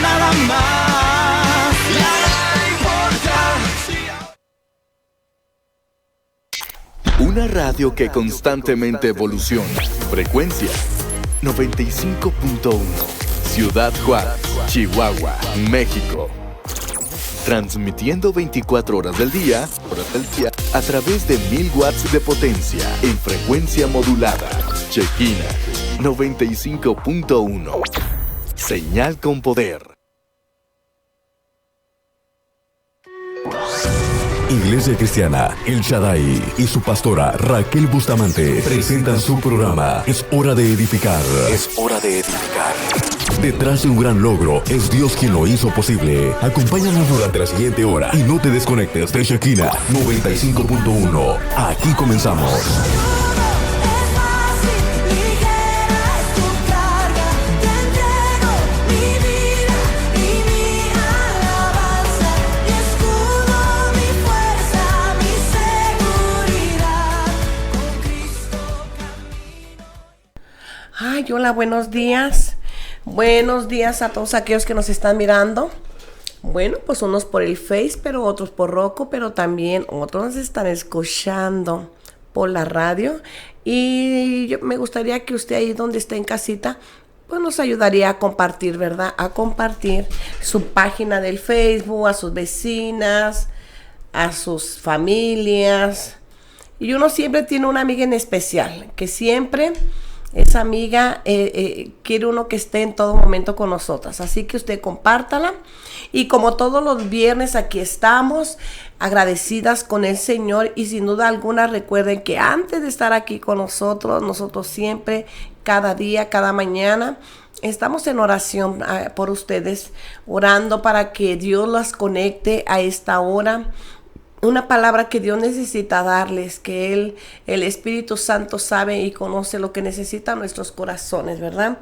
nada más. Nada importa. Una radio que constantemente evoluciona. Frecuencia 95.1. Ciudad Juárez, Chihuahua, México. Transmitiendo 24 horas del día a través de 1000 watts de potencia en frecuencia modulada. Chequina 95.1. Señal con poder. Iglesia Cristiana El Shaddai y su pastora Raquel Bustamante presentan su programa Es Hora de Edificar. Es hora de edificar. Detrás de un gran logro es Dios quien lo hizo posible. Acompáñanos durante la siguiente hora y no te desconectes de Shekinah 95.1. Aquí comenzamos. Ay, hola, buenos días. Buenos días a todos aquellos que nos están mirando. Bueno, pues unos por el Face, pero otros por Roku, pero también otros nos están escuchando por la radio. Y me gustaría que usted ahí donde esté en casita, pues nos ayudaría a compartir, ¿verdad? A compartir su página del Facebook, a sus vecinas, a sus familias. Y uno siempre tiene una amiga en especial, que siempre... esa amiga quiere uno que esté en todo momento con nosotras. Así que usted compártala. Y como todos los viernes aquí estamos, agradecidas con el Señor. Y sin duda alguna recuerden que antes de estar aquí con nosotros siempre, cada día, cada mañana, estamos en oración por ustedes. Orando para que Dios las conecte a esta hora. Una palabra que Dios necesita darles, que el Espíritu Santo sabe y conoce lo que necesitan nuestros corazones, ¿verdad?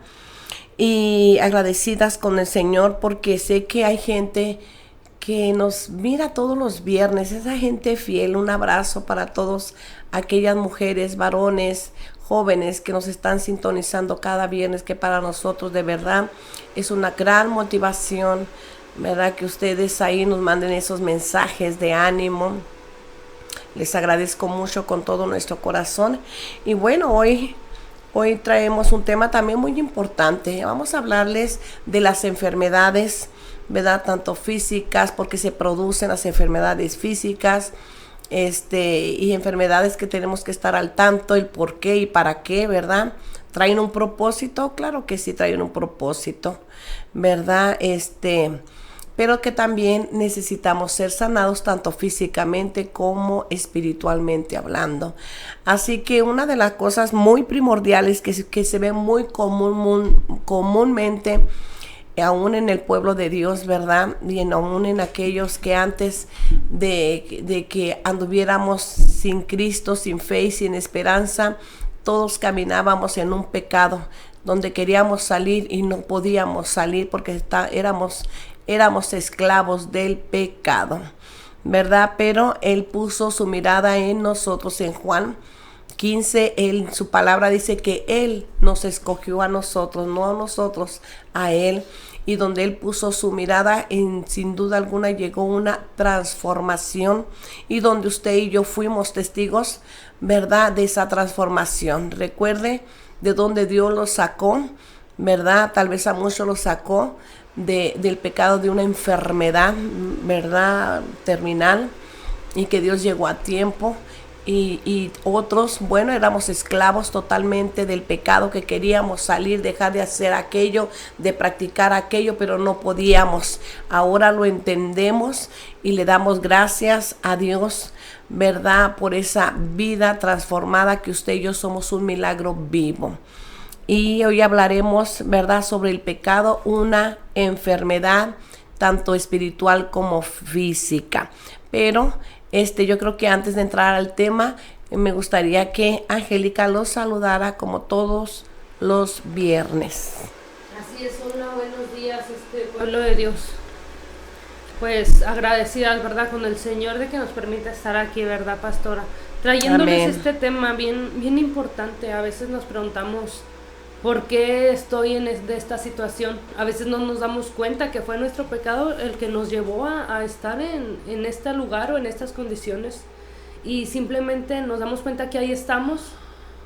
Y agradecidas con el Señor porque sé que hay gente que nos mira todos los viernes, esa gente fiel. Un abrazo para todos aquellas mujeres, varones, jóvenes que nos están sintonizando cada viernes, que para nosotros de verdad es una gran motivación, ¿verdad? Que ustedes ahí nos manden esos mensajes de ánimo. Les agradezco mucho con todo nuestro corazón. Y bueno, hoy traemos un tema también muy importante. Vamos a hablarles de las enfermedades, ¿verdad? Tanto físicas, porque se producen las enfermedades físicas, y enfermedades que tenemos que estar al tanto, el por qué y para qué, ¿verdad? ¿Traen un propósito? Claro que sí traen un propósito, ¿verdad? Pero que también necesitamos ser sanados tanto físicamente como espiritualmente hablando. Así que una de las cosas muy primordiales que se ve muy comúnmente, aún en el pueblo de Dios, ¿verdad? Y aún en aquellos que antes de que anduviéramos sin Cristo, sin fe y sin esperanza, todos caminábamos en un pecado, donde queríamos salir y no podíamos salir porque éramos esclavos del pecado, ¿verdad? Pero Él puso su mirada en nosotros. En Juan 15, su palabra dice que Él nos escogió a nosotros, no a nosotros a Él. Y donde Él puso su mirada, sin duda alguna llegó una transformación. Y donde usted y yo fuimos testigos, ¿verdad? De esa transformación. Recuerde de donde Dios lo sacó, ¿verdad? Tal vez a muchos lo sacó del pecado, de una enfermedad, ¿verdad? Terminal, y que Dios llegó a tiempo. Y otros, bueno, éramos esclavos totalmente del pecado, que queríamos salir, dejar de hacer aquello, de practicar aquello, pero no podíamos. Ahora lo entendemos y le damos gracias a Dios, ¿verdad? Por esa vida transformada, que usted y yo somos un milagro vivo. Y hoy hablaremos, ¿verdad?, sobre el pecado, una enfermedad tanto espiritual como física. Pero yo creo que antes de entrar al tema, me gustaría que Angélica los saludara como todos los viernes. Así es, hola, buenos días, pueblo de Dios. Pues agradecidas, ¿verdad?, con el Señor de que nos permita estar aquí, ¿verdad, pastora? Trayéndoles Amén. Este tema bien importante. A veces nos preguntamos ¿por qué estoy de esta situación? A veces no nos damos cuenta que fue nuestro pecado el que nos llevó a estar en este lugar o en estas condiciones. Y simplemente nos damos cuenta que ahí estamos,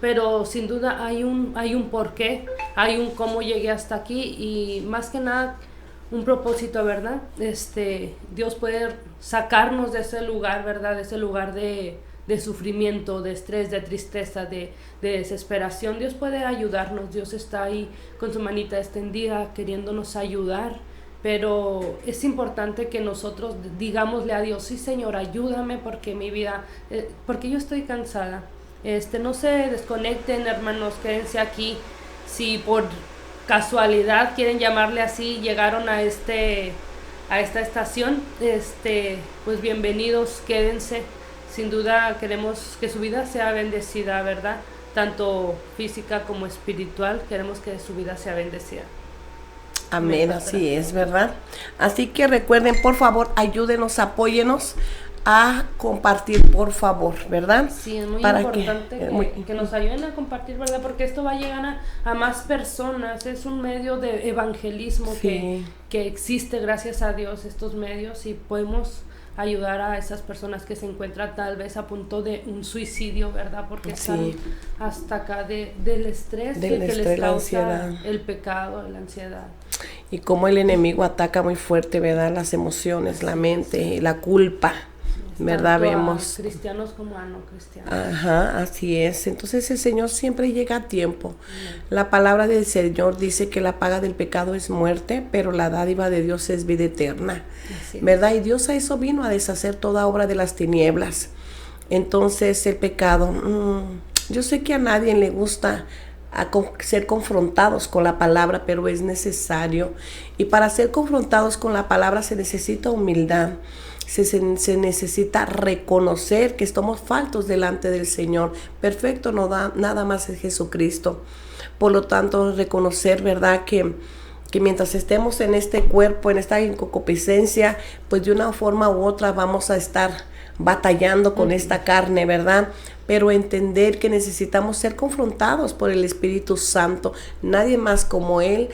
pero sin duda hay un porqué, hay un cómo llegué hasta aquí y más que nada un propósito, ¿verdad? Dios puede sacarnos de ese lugar, ¿verdad? De ese lugar de sufrimiento, de estrés, de tristeza, de desesperación. Dios puede ayudarnos, Dios está ahí con su manita extendida queriéndonos ayudar, pero es importante que nosotros digámosle a Dios, sí Señor, ayúdame porque mi vida, porque yo estoy cansada. No se desconecten, hermanos, quédense aquí. Si por casualidad quieren llamarle así, llegaron a esta estación, pues bienvenidos, quédense. Sin duda queremos que su vida sea bendecida, ¿verdad? Tanto física como espiritual, queremos que su vida sea bendecida. Amén, así es, ¿verdad? Así que recuerden, por favor, ayúdenos, apóyenos a compartir, por favor, ¿verdad? Sí, es muy Para importante que nos ayuden a compartir, ¿verdad? Porque esto va a llegar a más personas, es un medio de evangelismo sí, que existe, gracias a Dios, estos medios, y podemos ayudar a esas personas que se encuentran tal vez a punto de un suicidio, ¿verdad? Porque están hasta acá del estrés, que les causa el pecado, la ansiedad. Y cómo el enemigo ataca muy fuerte, ¿verdad? Las emociones, la mente, la culpa, ¿verdad? Vemos cristianos como a no cristianos. Ajá, así es. Entonces el Señor siempre llega a tiempo. La palabra del Señor dice que la paga del pecado es muerte, pero la dádiva de Dios es vida eterna, ¿verdad? Y Dios a eso vino, a deshacer toda obra de las tinieblas. Entonces el pecado, yo sé que a nadie le gusta ser confrontados con la palabra, pero es necesario. Y para ser confrontados con la palabra se necesita humildad. Se necesita reconocer que estamos faltos delante del Señor. Perfecto nada más es Jesucristo. Por lo tanto, reconocer, ¿verdad? Que mientras estemos en este cuerpo, en esta concupiscencia, pues de una forma u otra vamos a estar batallando con esta carne, ¿verdad? Pero entender que necesitamos ser confrontados por el Espíritu Santo. Nadie más como Él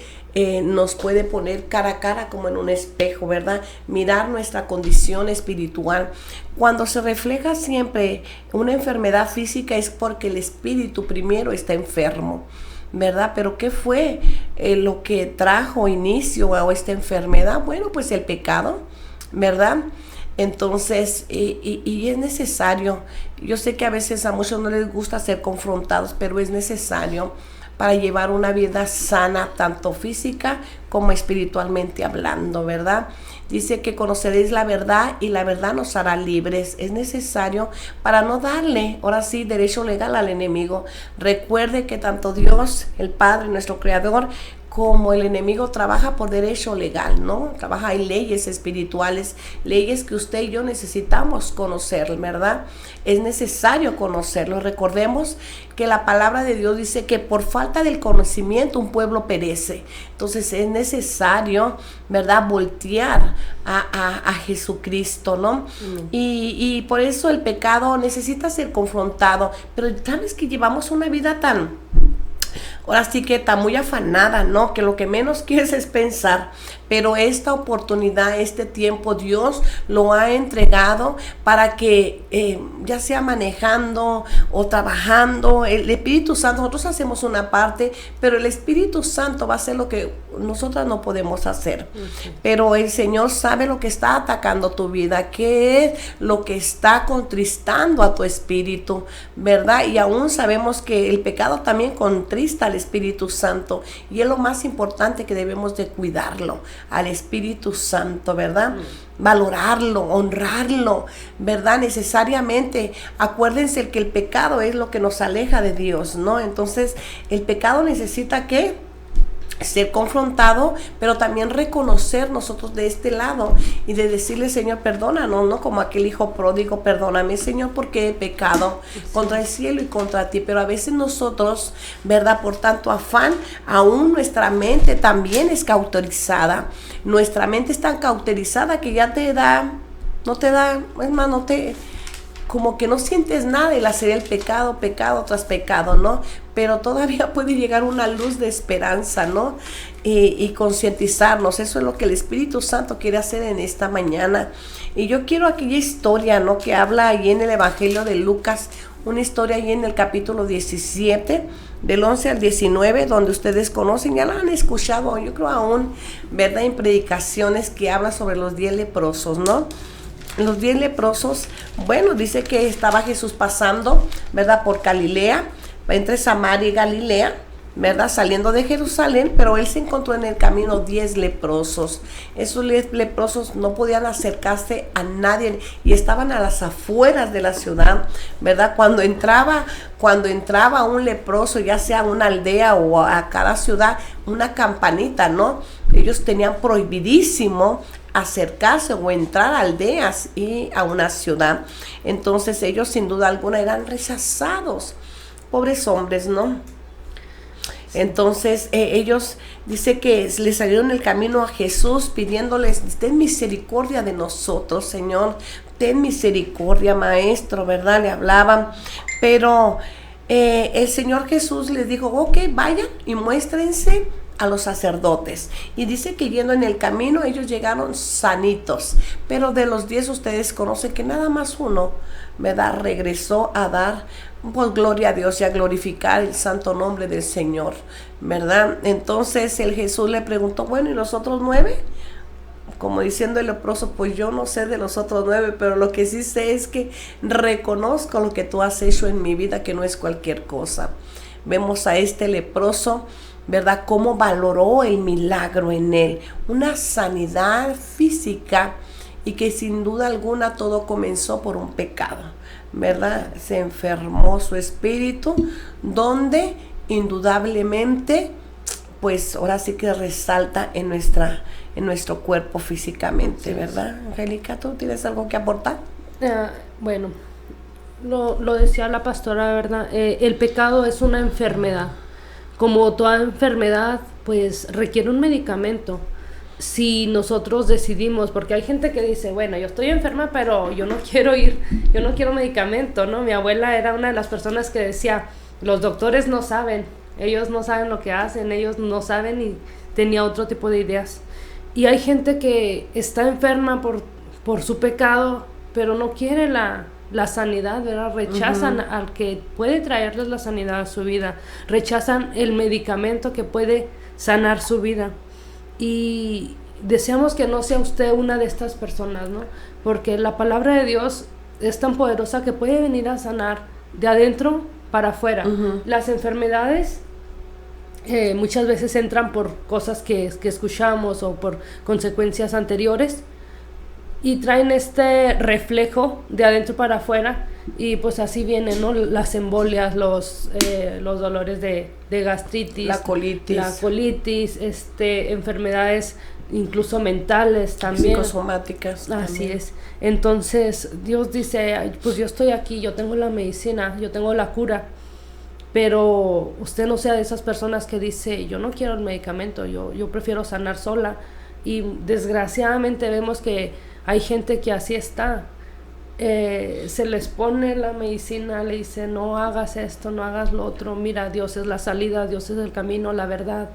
nos puede poner cara a cara como en un espejo, ¿verdad? Mirar nuestra condición espiritual. Cuando se refleja siempre una enfermedad física es porque el espíritu primero está enfermo, ¿verdad? Pero ¿qué fue lo que trajo inicio a esta enfermedad? Bueno, pues el pecado, ¿verdad? Entonces, y es necesario. Yo sé que a veces a muchos no les gusta ser confrontados, pero es necesario para llevar una vida sana, tanto física como espiritualmente hablando, ¿verdad? Dice que conoceréis la verdad y la verdad nos hará libres. Es necesario para no darle, ahora sí, derecho legal al enemigo. Recuerde que tanto Dios, el Padre, nuestro Creador, como el enemigo trabaja por derecho legal, ¿no? Trabaja en leyes espirituales, leyes que usted y yo necesitamos conocer, ¿verdad? Es necesario conocerlo. Recordemos que la palabra de Dios dice que por falta del conocimiento un pueblo perece. Entonces es necesario, ¿verdad? Voltear a Jesucristo, ¿no? Y por eso el pecado necesita ser confrontado. Pero sabes que llevamos una vida ahora sí que está muy afanada, ¿no? Que lo que menos quieres es pensar. Pero esta oportunidad, este tiempo, Dios lo ha entregado para que ya sea manejando o trabajando, el Espíritu Santo, nosotros hacemos una parte, pero el Espíritu Santo va a hacer lo que nosotras no podemos hacer. Pero el Señor sabe lo que está atacando tu vida, qué es lo que está contristando a tu espíritu, ¿verdad? Y aún sabemos que el pecado también contrista al Espíritu Santo, y es lo más importante que debemos de cuidarlo, al Espíritu Santo, ¿verdad? Valorarlo, honrarlo, ¿verdad? Necesariamente, acuérdense que el pecado es lo que nos aleja de Dios, ¿no? Entonces, el pecado necesita ¿qué? Ser confrontado, pero también reconocer nosotros de este lado y de decirle, Señor, perdónanos, ¿no? Como aquel hijo pródigo, perdóname, Señor, porque he pecado contra el cielo y contra ti. Pero a veces nosotros, ¿verdad? Por tanto afán, aún nuestra mente también es cauterizada. Nuestra mente es tan cauterizada que ya no te da, es más, como que no sientes nada y la sería el pecado, pecado tras pecado, ¿no? Pero todavía puede llegar una luz de esperanza, ¿no? Y concientizarnos. Eso es lo que el Espíritu Santo quiere hacer en esta mañana. Y yo quiero aquella historia, ¿no? Que habla ahí en el Evangelio de Lucas, una historia ahí en el capítulo 17, del 11 al 19, donde ustedes conocen, ya la han escuchado, yo creo aún, ¿verdad? En predicaciones que habla sobre los 10 leprosos, ¿no? Los 10 leprosos, bueno, dice que estaba Jesús pasando, ¿verdad? Por Galilea, entre Samaria y Galilea, ¿verdad? Saliendo de Jerusalén, pero él se encontró en el camino 10 leprosos. Esos 10 leprosos no podían acercarse a nadie y estaban a las afueras de la ciudad, ¿verdad? Cuando entraba un leproso, ya sea a una aldea o a cada ciudad, una campanita, ¿no? Ellos tenían prohibidísimo acercarse o entrar a aldeas y a una ciudad. Entonces ellos sin duda alguna eran rechazados. Pobres hombres, ¿no? Entonces ellos, dice que le salieron el camino a Jesús pidiéndoles, ten misericordia de nosotros, Señor, ten misericordia, Maestro, ¿verdad? Le hablaban, pero el Señor Jesús les dijo, ok, vayan y muéstrense a los sacerdotes. Y dice que yendo en el camino ellos llegaron sanitos, pero de los 10 ustedes conocen que nada más uno, ¿verdad? Regresó a dar pues gloria a Dios y a glorificar el santo nombre del Señor, ¿verdad? Entonces el Jesús le preguntó, bueno, ¿y los otros 9? Como diciendo el leproso, pues yo no sé de los otros 9, pero lo que sí sé es que reconozco lo que tú has hecho en mi vida, que no es cualquier cosa. Vemos a este leproso, ¿verdad? Cómo valoró el milagro en él, una sanidad física, y que sin duda alguna todo comenzó por un pecado, ¿verdad? Se enfermó su espíritu, donde indudablemente, pues ahora sí que resalta en nuestro cuerpo físicamente, ¿verdad? Angélica, ¿tú tienes algo que aportar? Bueno, lo decía la pastora, ¿verdad? El pecado es una enfermedad. Como toda enfermedad, pues requiere un medicamento. Si nosotros decidimos, porque hay gente que dice, bueno, yo estoy enferma, pero yo no quiero medicamento, ¿no? Mi abuela era una de las personas que decía, los doctores no saben, ellos no saben lo que hacen, ellos no saben, y tenía otro tipo de ideas. Y hay gente que está enferma por su pecado, pero no quiere la sanidad, ¿verdad? Rechazan al que puede traerles la sanidad a su vida, rechazan el medicamento que puede sanar su vida. Y deseamos que no sea usted una de estas personas, ¿no? Porque la palabra de Dios es tan poderosa que puede venir a sanar de adentro para afuera. Las enfermedades muchas veces entran por cosas que escuchamos o por consecuencias anteriores, y traen este reflejo de adentro para afuera, y pues así vienen, ¿no? Las embolias, los dolores de gastritis, la colitis, enfermedades incluso mentales también, psicosomáticas. Así también. es. Entonces Dios dice, pues yo estoy aquí, yo tengo la medicina, yo tengo la cura, pero usted no sea de esas personas que dice, yo no quiero el medicamento, yo prefiero sanar sola. Y desgraciadamente vemos que hay gente que así está. Se les pone la medicina, le dice, no hagas esto, no hagas lo otro, mira, Dios es la salida, Dios es el camino, la verdad.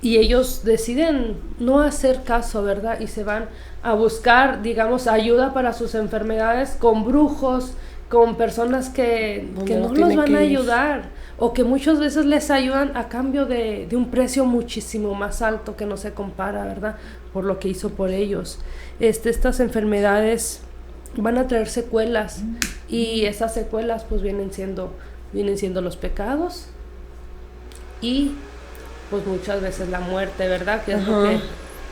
Y ellos deciden no hacer caso, ¿verdad? Y se van a buscar, digamos, ayuda para sus enfermedades con brujos, con personas que no los van a ayudar, o que muchas veces les ayudan a cambio de un precio muchísimo más alto que no se compara, ¿verdad? Por lo que hizo por ellos. Estas enfermedades van a traer secuelas, y esas secuelas pues vienen siendo los pecados y pues muchas veces la muerte, ¿verdad? Que es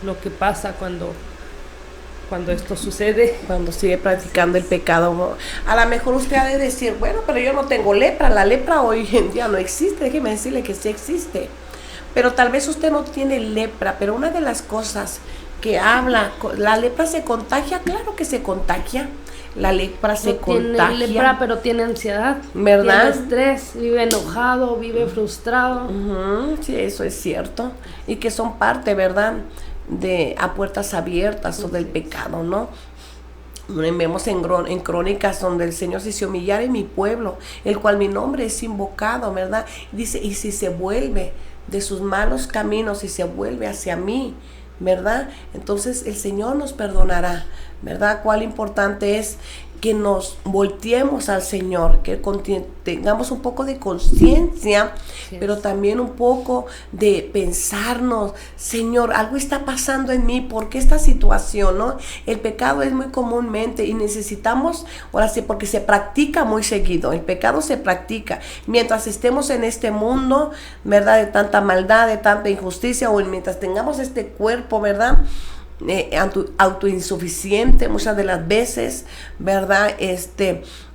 lo que pasa cuando esto sucede. Cuando sigue practicando el pecado. A lo mejor usted ha de decir, bueno, pero yo no tengo lepra. La lepra hoy en día no existe. Déjeme decirle que sí existe. Pero tal vez usted no tiene lepra. Pero una de las cosas que habla, ¿la lepra se contagia? Claro que se contagia. La lepra se contagia. Tiene lepra, pero tiene ansiedad, ¿verdad? Tiene estrés, vive enojado, vive frustrado. Sí, eso es cierto. Y que son parte, ¿verdad?, de a puertas abiertas o del pecado, ¿no? Vemos en Crónicas donde el Señor dice: humillar en mi pueblo, el cual mi nombre es invocado, ¿verdad? Dice, y si se vuelve de sus malos caminos y se vuelve hacia mí, ¿verdad? Entonces el Señor nos perdonará, ¿verdad? Cuál importante es que nos volteemos al Señor, que tengamos un poco de conciencia, pero también un poco de pensarnos: Señor, algo está pasando en mí, ¿por qué esta situación, no? El pecado es muy comúnmente y necesitamos, ahora sí, porque se practica muy seguido, el pecado se practica, mientras estemos en este mundo, ¿verdad? De tanta maldad, de tanta injusticia, o mientras tengamos este cuerpo, ¿verdad? Autoinsuficiente muchas de las veces, ¿verdad?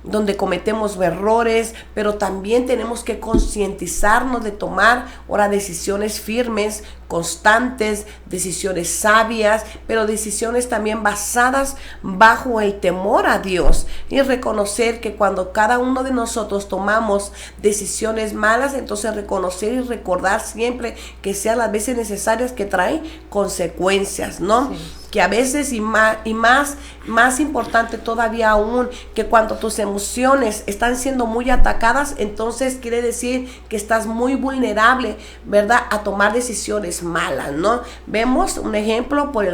Donde cometemos errores, pero también tenemos que concientizarnos de tomar ahora decisiones firmes, constantes, decisiones sabias, pero decisiones también basadas bajo el temor a Dios, y reconocer que cuando cada uno de nosotros tomamos decisiones malas, entonces reconocer y recordar siempre que sean las veces necesarias, que traen consecuencias, ¿no? Sí. Que a veces y más importante todavía aún, que cuando tus emociones están siendo muy atacadas, entonces quiere decir que estás muy vulnerable, ¿verdad? A tomar decisiones malas, ¿no? Vemos un ejemplo por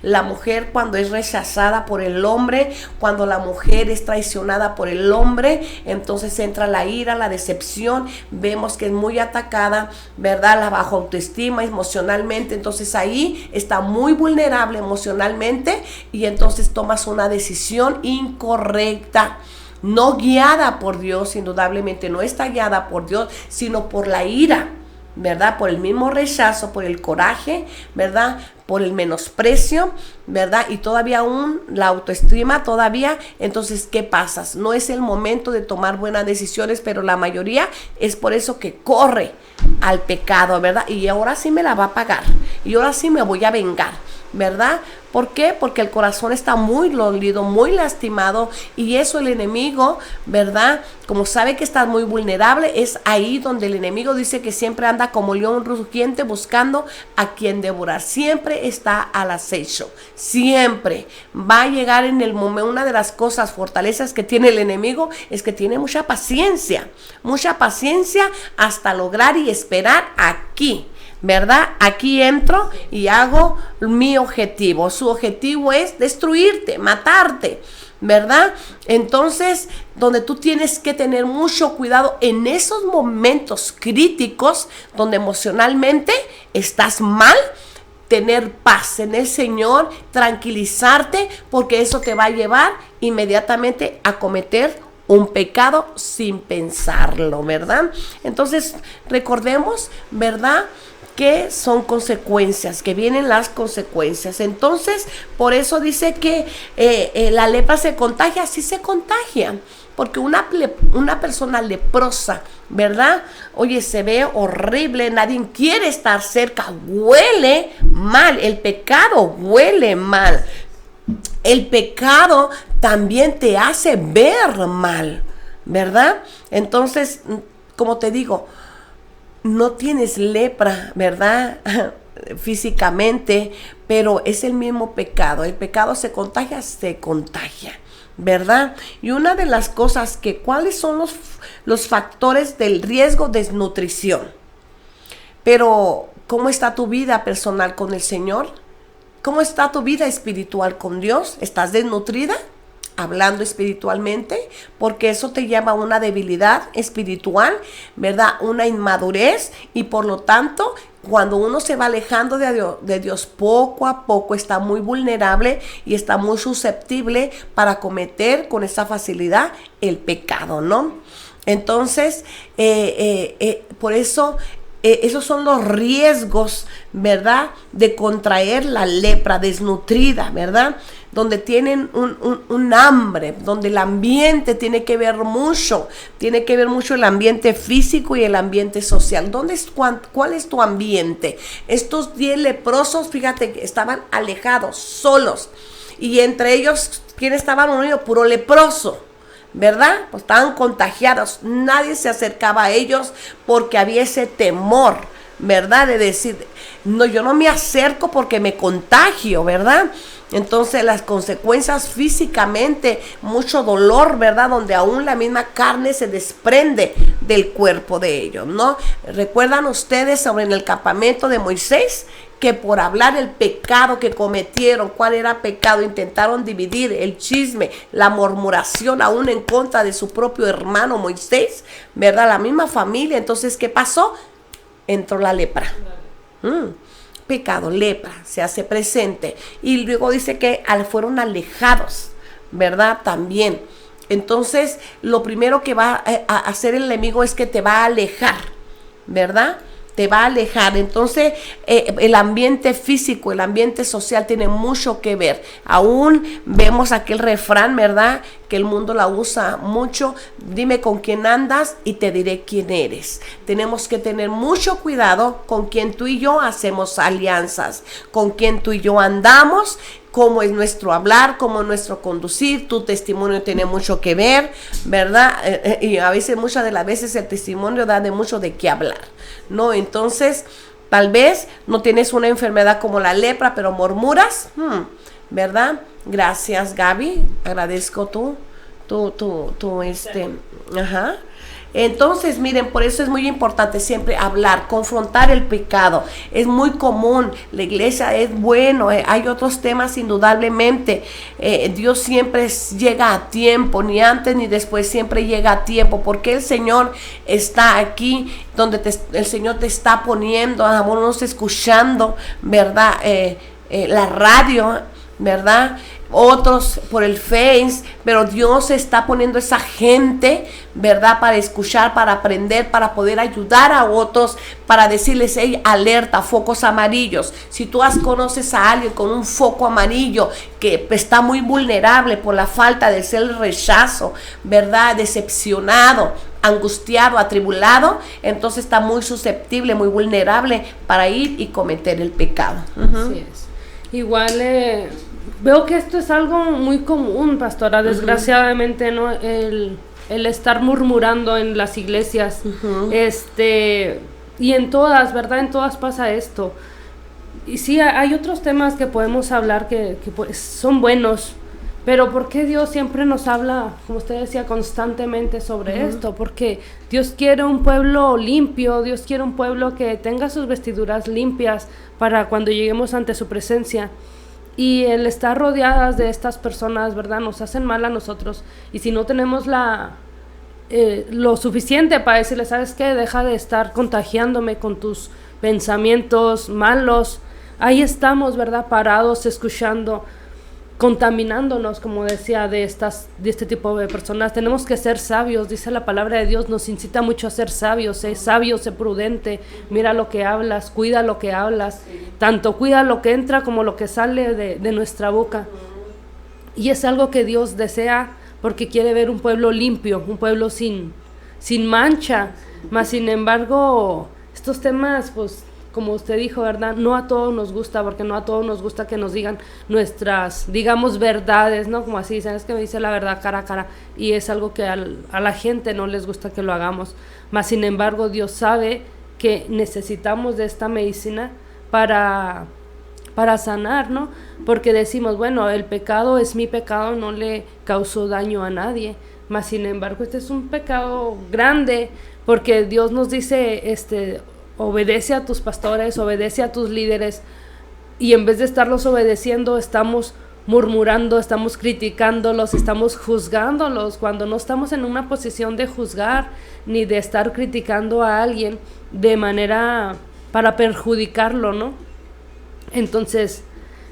la mujer cuando es rechazada por el hombre, cuando la mujer es traicionada por el hombre, entonces entra la ira, la decepción, vemos que es muy atacada, ¿verdad? La baja autoestima emocionalmente, entonces ahí está muy vulnerable emocionalmente, y entonces tomas una decisión incorrecta, no guiada por Dios. Indudablemente no está guiada por Dios, sino por la ira, ¿verdad? Por el mismo rechazo, por el coraje, ¿verdad? Por el menosprecio, ¿verdad? Y todavía aún la autoestima todavía. Entonces, ¿qué pasa? No es el momento de tomar buenas decisiones, pero la mayoría es por eso que corre al pecado, ¿verdad? Y ahora sí me la va a pagar, y ahora sí me voy a vengar, ¿verdad? ¿Por qué? Porque el corazón está muy dolido, muy lastimado, y eso el enemigo, ¿verdad? Como sabe que estás muy vulnerable, es ahí donde el enemigo dice que siempre anda como león rugiente buscando a quien devorar. Siempre está al acecho, siempre va a llegar en el momento. Una de las cosas, fortalezas que tiene el enemigo es que tiene mucha paciencia hasta lograr y esperar aquí, ¿verdad? Aquí entro y hago mi objetivo. Su objetivo es destruirte, matarte, ¿verdad? Entonces, donde tú tienes que tener mucho cuidado en esos momentos críticos donde emocionalmente estás mal, tener paz en el Señor, tranquilizarte, porque eso te va a llevar inmediatamente a cometer un pecado sin pensarlo, ¿verdad? Entonces, recordemos, ¿verdad?, que son consecuencias, que vienen las consecuencias. Entonces, por eso dice que la lepra se contagia. Sí se contagia, porque una persona leprosa, ¿verdad? Oye, se ve horrible, nadie quiere estar cerca, huele mal, el pecado huele mal. El pecado también te hace ver mal, ¿verdad? Entonces, como te digo, no tienes lepra, ¿verdad? Físicamente, pero es el mismo pecado. El pecado se contagia, ¿verdad? Y una de las cosas ¿cuáles son los factores del riesgo de desnutrición? Pero, ¿cómo está tu vida personal con el Señor? ¿Cómo está tu vida espiritual con Dios? ¿Estás desnutrida? Hablando espiritualmente, porque eso te lleva a una debilidad espiritual, ¿verdad? Una inmadurez, y por lo tanto, cuando uno se va alejando de Dios poco a poco, está muy vulnerable y está muy susceptible para cometer con esa facilidad el pecado, ¿no? Entonces, por eso, esos son los riesgos, ¿verdad?, de contraer la lepra desnutrida, ¿verdad? Donde tienen un hambre, donde el ambiente tiene que ver mucho el ambiente físico y el ambiente social. ¿Cuál es tu ambiente? Estos 10 leprosos, fíjate que estaban alejados, solos, y entre ellos, ¿quién estaban unidos? Puro leproso, ¿verdad? Pues estaban contagiados, nadie se acercaba a ellos porque había ese temor, ¿verdad? De decir, no, yo no me acerco porque me contagio, ¿verdad? Entonces las consecuencias físicamente, mucho dolor, ¿verdad? Donde aún la misma carne se desprende del cuerpo de ellos, ¿no? ¿Recuerdan ustedes sobre en el campamento de Moisés? Que por hablar el pecado que cometieron, cuál era pecado, intentaron dividir el chisme, la murmuración aún en contra de su propio hermano Moisés, ¿verdad? La misma familia. Entonces, ¿qué pasó? Entró la lepra. Pecado, lepra, se hace presente. Y luego dice que fueron alejados, ¿verdad? También. Entonces, lo primero que va a hacer el enemigo es que te va a alejar, ¿verdad? Te va a alejar. Entonces el ambiente físico, el ambiente social tiene mucho que ver. Aún vemos aquel refrán, ¿verdad? Que el mundo la usa mucho: dime con quién andas y te diré quién eres. Tenemos que tener mucho cuidado con quien tú y yo hacemos alianzas, con quien tú y yo andamos, cómo es nuestro hablar, cómo es nuestro conducir. Tu testimonio tiene mucho que ver, ¿verdad? Y a veces, muchas de las veces, el testimonio da de mucho de qué hablar, ¿no? Entonces, tal vez no tienes una enfermedad como la lepra, pero murmuras, ¿verdad? Gracias, Gaby. Agradezco ajá. Entonces, miren, por eso es muy importante siempre hablar, confrontar el pecado. Es muy común, la iglesia es bueno, hay otros temas indudablemente. Dios siempre llega a tiempo, ni antes ni después, siempre llega a tiempo, porque el Señor está aquí, donde el Señor te está poniendo, amor, escuchando, ¿verdad? La radio, ¿verdad? Otros por el Face, pero Dios está poniendo esa gente, ¿verdad? Para escuchar, para aprender, para poder ayudar a otros, para decirles: hey, alerta, focos amarillos. Si tú conoces a alguien con un foco amarillo que está muy vulnerable por la falta de ser el rechazo, ¿verdad? Decepcionado, angustiado, atribulado, entonces está muy susceptible, muy vulnerable para ir y cometer el pecado. Así es. Igual veo que esto es algo muy común, pastora, desgraciadamente, ¿no? El estar murmurando en las iglesias, y en todas, ¿verdad? En todas pasa esto. Y sí, hay otros temas que podemos hablar que pues, son buenos, pero ¿por qué Dios siempre nos habla, como usted decía, constantemente sobre esto? Porque Dios quiere un pueblo limpio, Dios quiere un pueblo que tenga sus vestiduras limpias para cuando lleguemos ante su presencia. Y el estar rodeadas de estas personas, ¿verdad? Nos hacen mal a nosotros. Y si no tenemos lo suficiente para decirle: ¿sabes qué? Deja de estar contagiándome con tus pensamientos malos. Ahí estamos, ¿verdad? Parados, escuchando, contaminándonos, como decía, de este tipo de personas. Tenemos que ser sabios, dice la palabra de Dios, nos incita mucho a ser sabios. Sé sabio, sé prudente, mira lo que hablas, cuida lo que hablas, tanto cuida lo que entra como lo que sale de nuestra boca. Y es algo que Dios desea, porque quiere ver un pueblo limpio, un pueblo sin mancha. Mas sin embargo, estos temas, pues, como usted dijo, ¿verdad? No a todos nos gusta, porque no a todos nos gusta que nos digan nuestras, digamos, verdades, ¿no? Como así, ¿sabes? Que me dice la verdad cara a cara, y es algo que a la gente no les gusta que lo hagamos. Mas sin embargo, Dios sabe que necesitamos de esta medicina para sanar, ¿no? Porque decimos, bueno, el pecado es mi pecado, no le causó daño a nadie. Mas sin embargo, este es un pecado grande, porque Dios nos dice, obedece a tus pastores, obedece a tus líderes, y en vez de estarlos obedeciendo, estamos murmurando, estamos criticándolos, estamos juzgándolos, cuando no estamos en una posición de juzgar, ni de estar criticando a alguien de manera para perjudicarlo, ¿no? Entonces,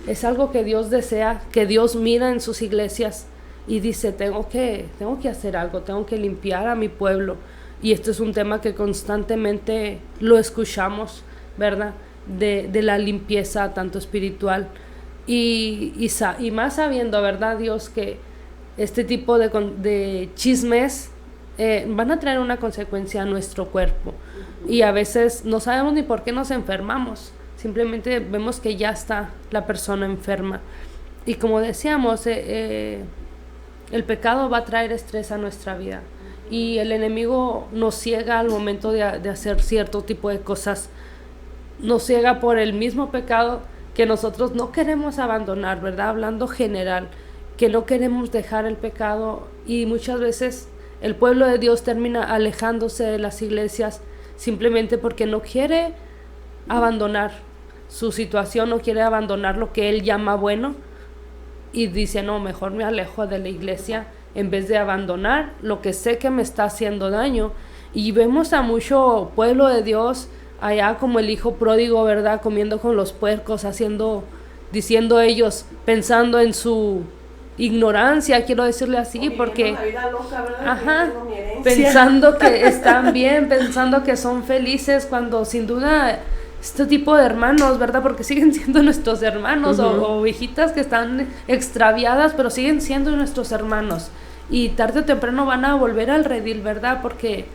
es algo que Dios desea, que Dios mira en sus iglesias y dice: tengo que hacer algo, tengo que limpiar a mi pueblo. Y esto es un tema que constantemente lo escuchamos, ¿verdad? De la limpieza tanto espiritual y más sabiendo, ¿verdad, Dios, que este tipo de chismes van a traer una consecuencia a nuestro cuerpo. Y a veces no sabemos ni por qué nos enfermamos, simplemente vemos que ya está la persona enferma. Y como decíamos, el pecado va a traer estrés a nuestra vida. Y el enemigo nos ciega al momento de hacer cierto tipo de cosas nos ciega por el mismo pecado que nosotros no queremos abandonar, ¿verdad? Hablando general, que no queremos dejar el pecado, y muchas veces el pueblo de Dios termina alejándose de las iglesias simplemente porque no quiere abandonar su situación, no quiere abandonar lo que él llama bueno, y dice, no, mejor me alejo de la iglesia en vez de abandonar lo que sé que me está haciendo daño. Y vemos a mucho pueblo de Dios allá como el hijo pródigo, ¿verdad? Comiendo con los puercos, diciendo ellos, pensando en su ignorancia, quiero decirle así, porque pensando que están bien, pensando que son felices, cuando sin duda este tipo de hermanos, ¿verdad? Porque siguen siendo nuestros hermanos, o hijitas que están extraviadas, pero siguen siendo nuestros hermanos, y tarde o temprano van a volver al redil, ¿verdad? Porque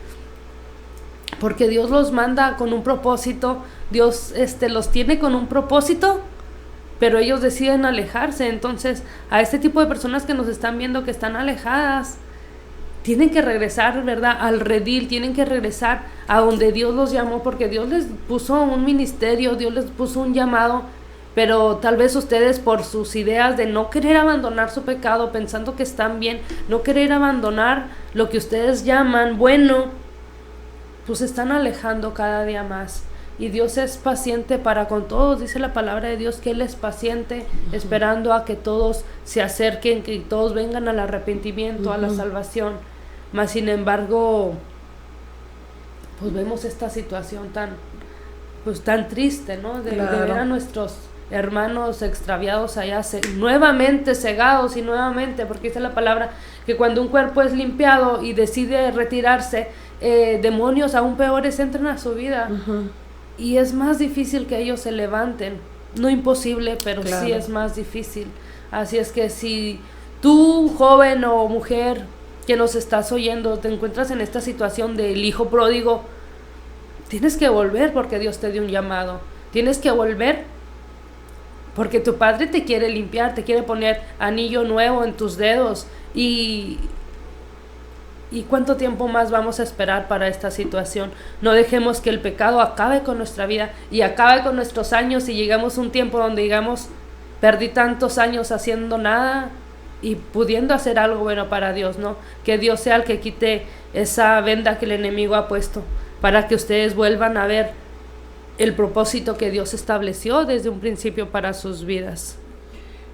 Dios los manda con un propósito, Dios los tiene con un propósito, pero ellos deciden alejarse. Entonces, a este tipo de personas que nos están viendo que están alejadas, tienen que regresar, ¿verdad?, al redil, tienen que regresar a donde Dios los llamó, porque Dios les puso un ministerio, Dios les puso un llamado, pero tal vez ustedes, por sus ideas de no querer abandonar su pecado, pensando que están bien, no querer abandonar lo que ustedes llaman bueno, pues se están alejando cada día más. Y Dios es paciente para con todos, dice la palabra de Dios que Él es paciente, esperando a que todos se acerquen, que todos vengan al arrepentimiento, a la salvación. Mas sin embargo, pues vemos esta situación tan triste, ¿no? De ver a nuestros hermanos extraviados allá, nuevamente cegados, y nuevamente, porque dice la palabra que cuando un cuerpo es limpiado y decide retirarse, demonios aún peores entran a su vida. Y es más difícil que ellos se levanten, no imposible, pero sí es más difícil. Así es que si tú, joven o mujer que nos estás oyendo, te encuentras en esta situación del hijo pródigo, tienes que volver porque Dios te dio un llamado. Tienes que volver porque tu padre te quiere limpiar, te quiere poner anillo nuevo en tus dedos. ¿Y cuánto tiempo más vamos a esperar para esta situación? No dejemos que el pecado acabe con nuestra vida y acabe con nuestros años, y llegamos a un tiempo donde digamos, perdí tantos años haciendo nada y pudiendo hacer algo bueno para Dios, ¿no? Que Dios sea el que quite esa venda que el enemigo ha puesto, para que ustedes vuelvan a ver el propósito que Dios estableció desde un principio para sus vidas.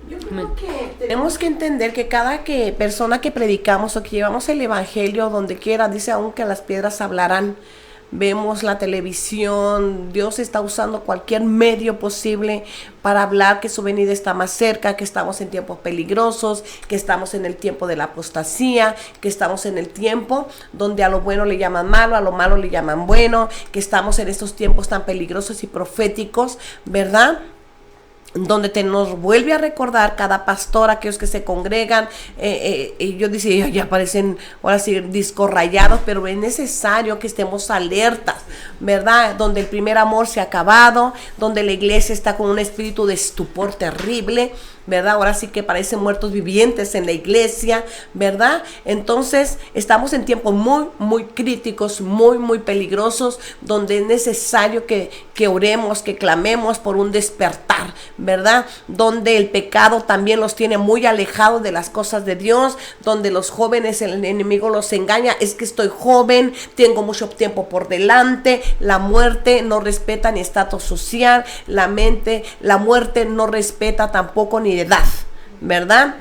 Yo creo que tenemos que entender que cada persona que predicamos o que llevamos el evangelio donde quiera, dice aún que las piedras hablarán. Vemos la televisión, Dios está usando cualquier medio posible para hablar que su venida está más cerca, que estamos en tiempos peligrosos, que estamos en el tiempo de la apostasía, que estamos en el tiempo donde a lo bueno le llaman malo, a lo malo le llaman bueno, que estamos en estos tiempos tan peligrosos y proféticos, ¿verdad? Donde nos vuelve a recordar cada pastor, aquellos que se congregan, y yo decía, ya parecen ahora sí discos rayados, pero es necesario que estemos alertas, ¿verdad? Donde el primer amor se ha acabado, donde la iglesia está con un espíritu de estupor terrible, ¿verdad? Ahora sí que parecen muertos vivientes en la iglesia, ¿verdad? Entonces estamos en tiempos muy, muy críticos, muy, muy peligrosos, donde es necesario que oremos, que clamemos por un despertar, ¿verdad? Donde el pecado también los tiene muy alejados de las cosas de Dios, donde los jóvenes, el enemigo los engaña, es que estoy joven, tengo mucho tiempo por delante, la muerte no respeta ni estatus social, la muerte no respeta tampoco ni edad, ¿verdad?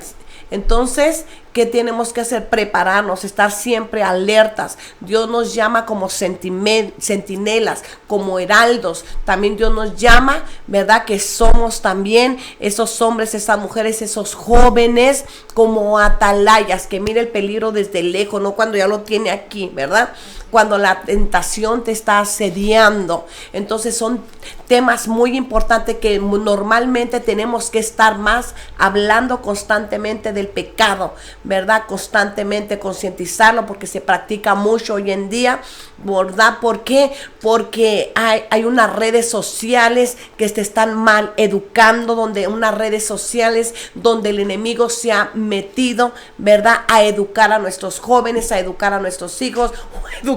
Entonces, ¿qué tenemos que hacer? Prepararnos, estar siempre alertas. Dios nos llama como centinelas, como heraldos. También Dios nos llama, ¿verdad? Que somos también esos hombres, esas mujeres, esos jóvenes como atalayas, que mire el peligro desde lejos, no cuando ya lo tiene aquí, ¿verdad? Cuando la tentación te está asediando. Entonces son temas muy importantes que normalmente tenemos que estar más hablando constantemente del pecado, ¿verdad? Constantemente concientizarlo, porque se practica mucho hoy en día, ¿verdad? ¿Por qué? Porque hay unas redes sociales que te están mal educando, unas redes sociales donde el enemigo se ha metido, ¿verdad? A educar a nuestros jóvenes, a educar a nuestros hijos,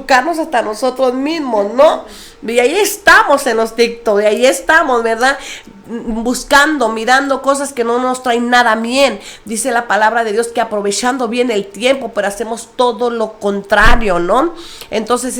educarnos hasta nosotros mismos, ¿no? Y ahí estamos en los TikTok, y ahí estamos, ¿verdad? Buscando, mirando cosas que no nos traen nada bien. Dice la palabra de Dios que aprovechando bien el tiempo, pero hacemos todo lo contrario, ¿no? Entonces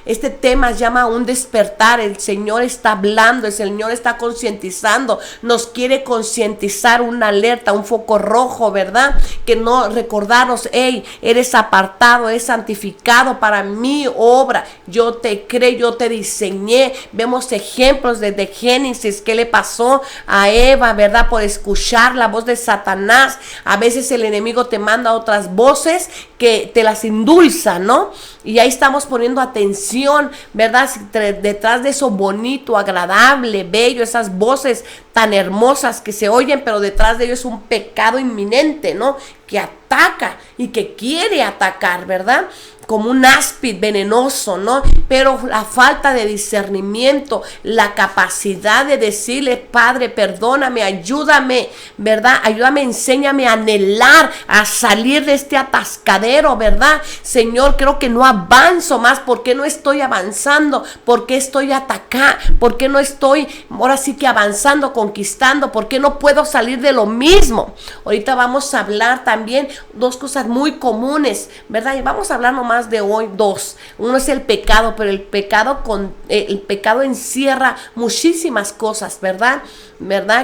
este tema llama a un despertar. El Señor está hablando, el Señor está concientizando, nos quiere concientizar, una alerta, un foco rojo, ¿verdad? Que no recordarnos, hey, eres apartado, eres santificado para mi obra, yo te creo, yo te diseñé. Vemos ejemplos desde Génesis. ¿Qué le pasó a Eva, verdad? Por escuchar la voz de Satanás. A veces el enemigo te manda otras voces que te las endulza, ¿no? Y ahí estamos poniendo atención, ¿verdad? Detrás de eso bonito, agradable, bello, esas voces tan hermosas que se oyen, pero detrás de ello es un pecado inminente, ¿no? Que ataca y que quiere atacar, ¿verdad? Como un áspid venenoso, ¿no? Pero la falta de discernimiento, la capacidad de decirle, Padre, perdóname, ayúdame, ¿verdad? Ayúdame, enséñame a anhelar, a salir de este atascadero, ¿verdad? Señor, creo que no avanzo más. ¿Por qué no estoy avanzando? ¿Por qué estoy atacando? ¿Por qué no estoy, ahora sí que avanzando, conquistando? ¿Por qué no puedo salir de lo mismo? Ahorita vamos a hablar también dos cosas muy comunes, ¿verdad? Y vamos a hablar nomás de hoy dos. Uno es el pecado, pero el pecado encierra muchísimas cosas, ¿verdad?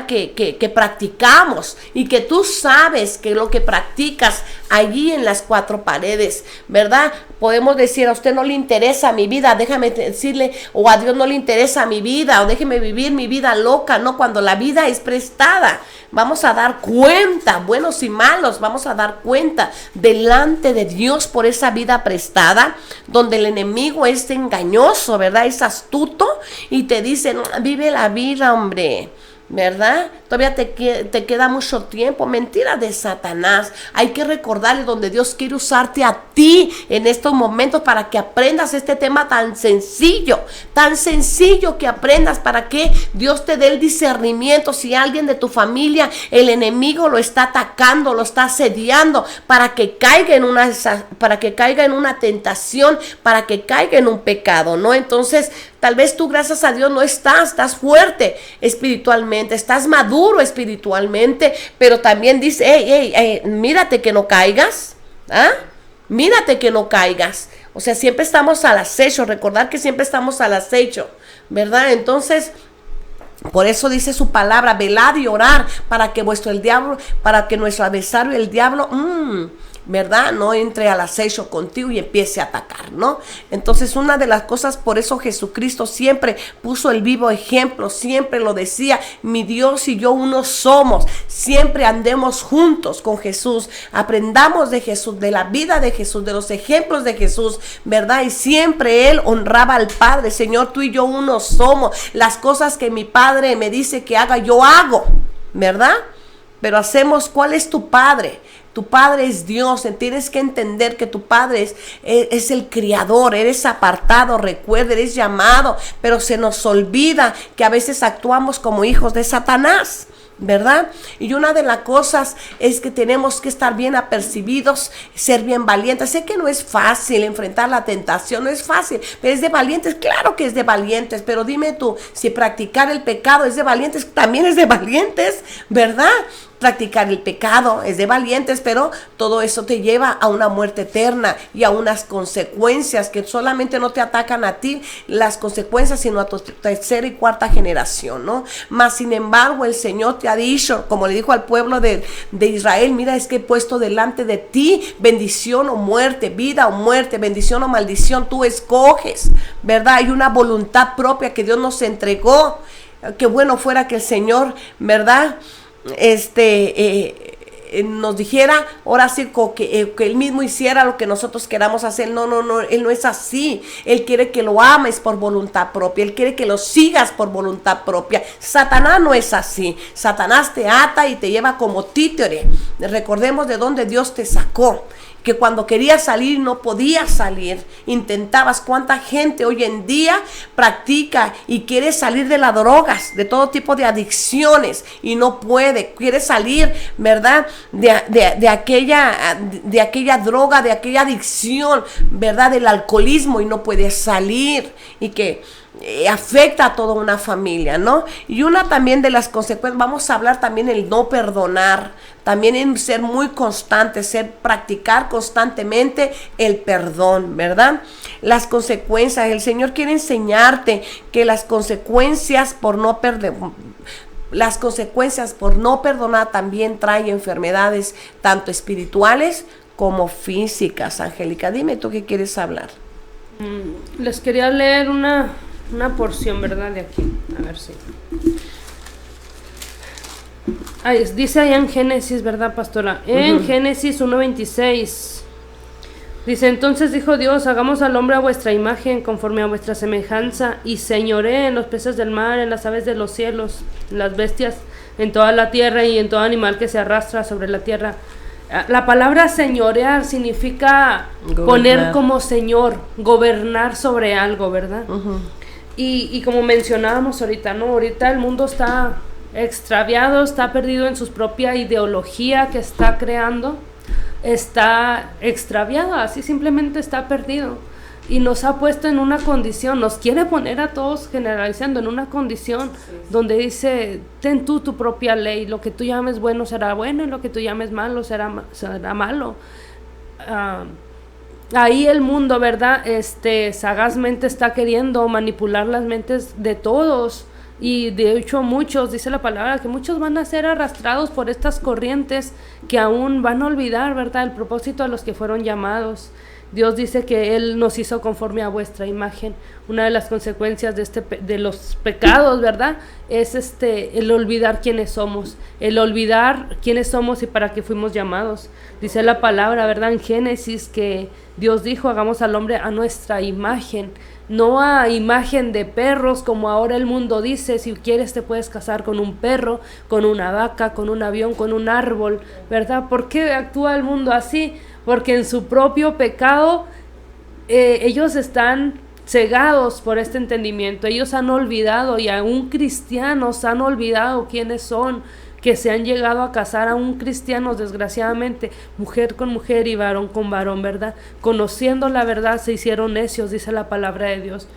Que practicamos y que tú sabes que lo que practicas allí en las cuatro paredes, ¿verdad? Podemos decir, a usted no le interesa mi vida, déjame decirle, o a Dios no le interesa mi vida, o déjeme vivir mi vida loca, ¿no? Cuando la vida es prestada, vamos a dar cuenta, buenos y malos, vamos a dar cuenta delante de Dios por esa vida prestada, donde el enemigo es engañoso, ¿verdad? Es astuto y te dice, no, vive la vida, hombre, ¿verdad? Todavía te queda mucho tiempo. Mentira de Satanás. Hay que recordarle donde Dios quiere usarte a ti en estos momentos para que aprendas este tema tan sencillo que aprendas, para que Dios te dé el discernimiento. Si alguien de tu familia, el enemigo lo está atacando, lo está asediando, para que caiga en una tentación, para que caiga en un pecado, ¿no? Entonces, tal vez tú, gracias a Dios, no estás fuerte espiritualmente, estás maduro espiritualmente, pero también dice, mírate que no caigas, ¿ah? Mírate que no caigas. O sea, siempre estamos al acecho, recordar que siempre estamos al acecho, ¿verdad? Entonces, por eso dice su palabra, velad y orar para que nuestro adversario, el diablo, ¿verdad? No entre al acecho contigo y empiece a atacar, ¿no? Entonces, una de las cosas, por eso Jesucristo siempre puso el vivo ejemplo, siempre lo decía, mi Dios y yo uno somos, siempre andemos juntos con Jesús, aprendamos de Jesús, de la vida de Jesús, de los ejemplos de Jesús, ¿verdad? Y siempre Él honraba al Padre. Señor, tú y yo uno somos, las cosas que mi Padre me dice que haga, yo hago, ¿verdad? Pero hacemos, ¿cuál es tu Padre? Tu Padre es Dios. Tienes que entender que tu Padre es el Criador. Eres apartado, recuerda, eres llamado, pero se nos olvida que a veces actuamos como hijos de Satanás, ¿verdad? Y una de las cosas es que tenemos que estar bien apercibidos, ser bien valientes. Sé que no es fácil enfrentar la tentación, no es fácil, pero es de valientes, claro que es de valientes, pero dime tú, si practicar el pecado es de valientes, también es de valientes, ¿verdad? Practicar el pecado es de valientes, pero todo eso te lleva a una muerte eterna y a unas consecuencias que solamente no te atacan a ti las consecuencias, sino a tu tercera y cuarta generación, ¿no? Mas sin embargo el Señor te ha dicho, como le dijo al pueblo de Israel, mira, es que he puesto delante de ti bendición o muerte, vida o muerte, bendición o maldición, tú escoges, ¿verdad? Hay una voluntad propia que Dios nos entregó. Qué bueno fuera que el Señor, ¿verdad?, nos dijera, ahora sí, que Él mismo hiciera lo que nosotros queramos hacer. No, Él no es así. Él quiere que lo ames por voluntad propia, Él quiere que lo sigas por voluntad propia. Satanás no es así. Satanás te ata y te lleva como títere. Recordemos de dónde Dios te sacó, que cuando querías salir no podías salir, intentabas. Cuánta gente hoy en día practica y quiere salir de las drogas, de todo tipo de adicciones, y no puede, quiere salir, ¿verdad?, de aquella droga, de aquella adicción, ¿verdad? Del alcoholismo y no puede salir y que afecta a toda una familia, ¿no? Y una también de las consecuencias, vamos a hablar también el no perdonar, también en ser muy constante, practicar constantemente el perdón, ¿verdad? Las consecuencias, el Señor quiere enseñarte que las consecuencias por no perdonar también trae enfermedades tanto espirituales como físicas. Angélica, dime tú qué quieres hablar. Les quería leer una porción, ¿verdad? De aquí, a ver si... dice allá en Génesis, ¿verdad, pastora? En Génesis 1:26 dice: entonces dijo Dios, hagamos al hombre a vuestra imagen, conforme a vuestra semejanza, y señoree en los peces del mar, en las aves de los cielos, en las bestias, en toda la tierra y en todo animal que se arrastra sobre la tierra. La palabra señorear significa poner como señor, gobernar sobre algo, ¿verdad? Y como mencionábamos ahorita, ¿no? Ahorita el mundo está extraviado, está perdido en su propia ideología que está creando, está extraviado, así simplemente está perdido. Y nos ha puesto en una condición, nos quiere poner a todos, generalizando, en una condición donde dice: ten tú tu propia ley, lo que tú llames bueno será bueno y lo que tú llames malo será malo. Ahí el mundo, ¿verdad? Sagazmente está queriendo manipular las mentes de todos, y de hecho muchos, dice la palabra, que muchos van a ser arrastrados por estas corrientes que aún van a olvidar, ¿verdad?, el propósito a los que fueron llamados. Dios dice que Él nos hizo conforme a vuestra imagen. Una de las consecuencias de los pecados, ¿verdad?, es el olvidar quiénes somos, y para qué fuimos llamados. Dice la palabra, ¿verdad?, en Génesis, que Dios dijo: hagamos al hombre a nuestra imagen, no a imagen de perros, como ahora el mundo dice. Si quieres te puedes casar con un perro, con una vaca, con un avión, con un árbol, ¿verdad? ¿Por qué actúa el mundo así? Porque en su propio pecado ellos están cegados por este entendimiento. Ellos han olvidado, y aún cristianos han olvidado quiénes son, que se han llegado a casar, aún cristianos, desgraciadamente, mujer con mujer y varón con varón, ¿verdad? Conociendo la verdad se hicieron necios, dice la palabra de Dios.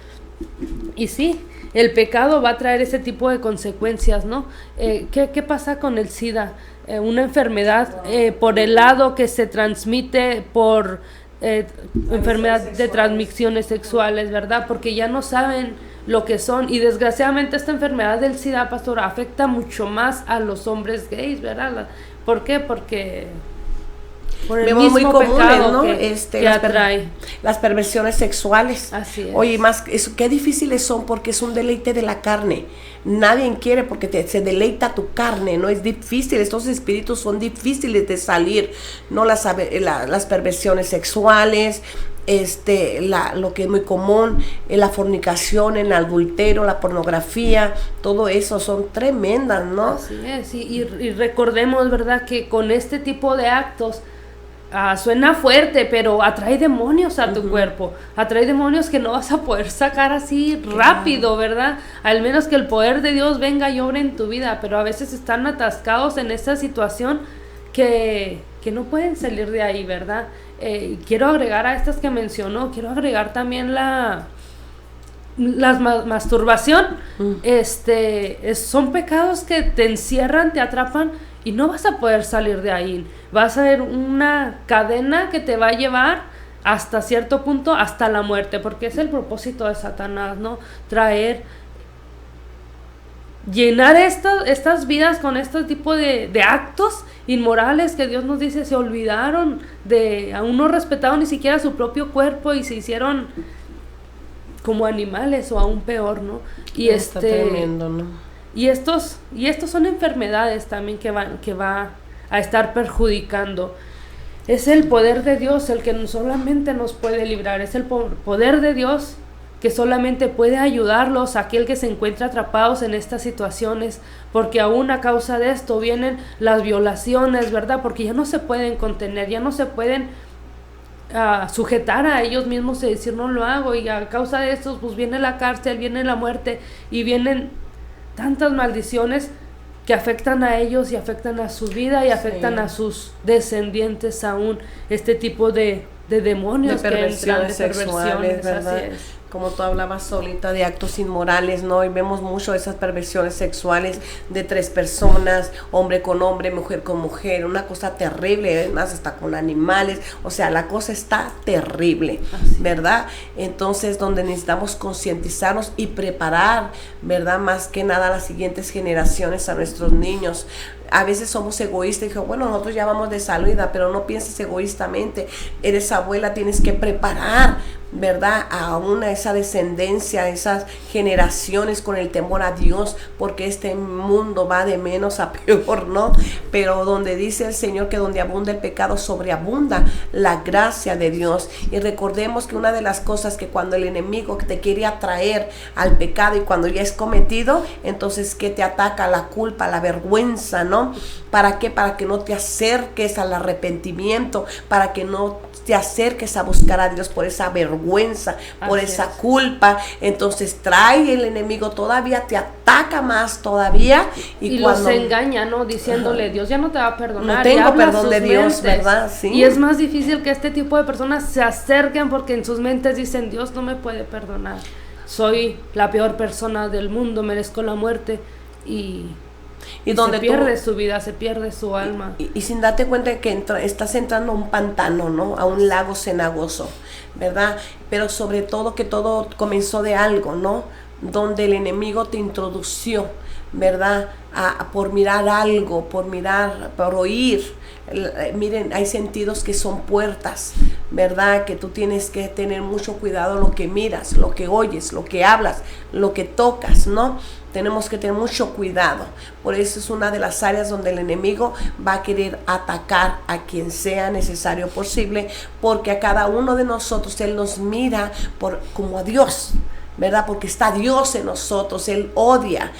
Y sí, el pecado va a traer ese tipo de consecuencias, ¿no? ¿Qué pasa con el SIDA? Una enfermedad por el lado que se transmite por enfermedad de transmisiones sexuales, ¿verdad? Porque ya no saben lo que son, y desgraciadamente esta enfermedad del SIDA, pastora, afecta mucho más a los hombres gays, ¿verdad? ¿Por qué? Porque por el vemos mismo muy comunes, pecado, ¿no? que atrae. Las perversiones sexuales. Así es. Oye, qué difíciles son, porque es un deleite de la carne. Nadie quiere, porque se deleita tu carne, ¿no? Es difícil, estos espíritus son difíciles de salir, ¿no? Las perversiones sexuales, lo que es muy común, la fornicación, el adulterio, la pornografía, todo eso son tremendas, ¿no? Así es, y recordemos, ¿verdad?, que con este tipo de actos, suena fuerte, pero atrae demonios a tu cuerpo, atrae demonios que no vas a poder sacar así rápido, ¿verdad? Al menos que el poder de Dios venga y obre en tu vida, pero a veces están atascados en esta situación que no pueden salir de ahí, ¿verdad? Quiero agregar a estas que mencionó, quiero agregar también la masturbación. Son pecados que te encierran, te atrapan y no vas a poder salir de ahí. Vas a ver una cadena que te va a llevar hasta cierto punto, hasta la muerte, porque es el propósito de Satanás, ¿no? Llenar estas vidas con este tipo de actos inmorales que Dios nos dice se olvidaron aún no respetaron ni siquiera su propio cuerpo y se hicieron como animales, o aún peor, ¿no? Y está tremendo, ¿no? Y estos son enfermedades también que va a estar perjudicando. Es el poder de Dios el que solamente nos puede librar, es el poder de Dios que solamente puede ayudarlos a aquel que se encuentra atrapados en estas situaciones, porque aún a causa de esto vienen las violaciones, ¿verdad? Porque ya no se pueden contener, ya no se pueden sujetar a ellos mismos y decir no lo hago, y a causa de esto pues viene la cárcel, viene la muerte y vienen tantas maldiciones que afectan a ellos y afectan a su vida y afectan a sus descendientes aún, este tipo de demonios, de perversiones que entran, de sexuales, perversiones, ¿verdad? así es. Como tú hablabas solita de actos inmorales, ¿no? Y vemos mucho esas perversiones sexuales de 3 personas, hombre con hombre, mujer con mujer, una cosa terrible, además hasta con animales, o sea, la cosa está terrible, ¿verdad? Entonces, donde necesitamos concientizarnos y preparar, ¿verdad? Más que nada a las siguientes generaciones, a nuestros niños. A veces somos egoístas y digo, bueno, nosotros ya vamos de salida, pero no pienses egoístamente. Eres abuela, tienes que preparar, ¿verdad? Aún a esa descendencia, a esas generaciones con el temor a Dios, porque este mundo va de menos a peor, ¿no? Pero donde dice el Señor que donde abunda el pecado, sobreabunda la gracia de Dios. Y recordemos que una de las cosas que cuando el enemigo te quiere atraer al pecado y cuando ya es cometido, entonces que te ataca la culpa, la vergüenza, ¿no? ¿Para qué? Para que no te acerques al arrepentimiento, para que no te acerques a buscar a Dios por esa vergüenza, por esa culpa. Entonces trae el enemigo todavía, te ataca más todavía. Y cuando los engaña, ¿no? Diciéndole, Dios ya no te va a perdonar. No tengo perdón de Dios, ¿verdad? Sí. Y es más difícil que este tipo de personas se acerquen porque en sus mentes dicen, Dios no me puede perdonar. Soy la peor persona del mundo, merezco la muerte. Y donde se pierde su vida, se pierde su alma. Y sin darte cuenta de que estás entrando a un pantano, ¿no? A un lago cenagoso, ¿verdad? Pero sobre todo que todo comenzó de algo, ¿no? Donde el enemigo te introdució, ¿verdad? Por mirar algo, por oír. Miren, hay sentidos que son puertas, ¿verdad? Que tú tienes que tener mucho cuidado lo que miras, lo que oyes, lo que hablas, lo que tocas, ¿no? Tenemos que tener mucho cuidado. Por eso es una de las áreas donde el enemigo va a querer atacar a quien sea necesario posible, porque a cada uno de nosotros Él nos mira como a Dios, ¿verdad? Porque está Dios en nosotros. Él odia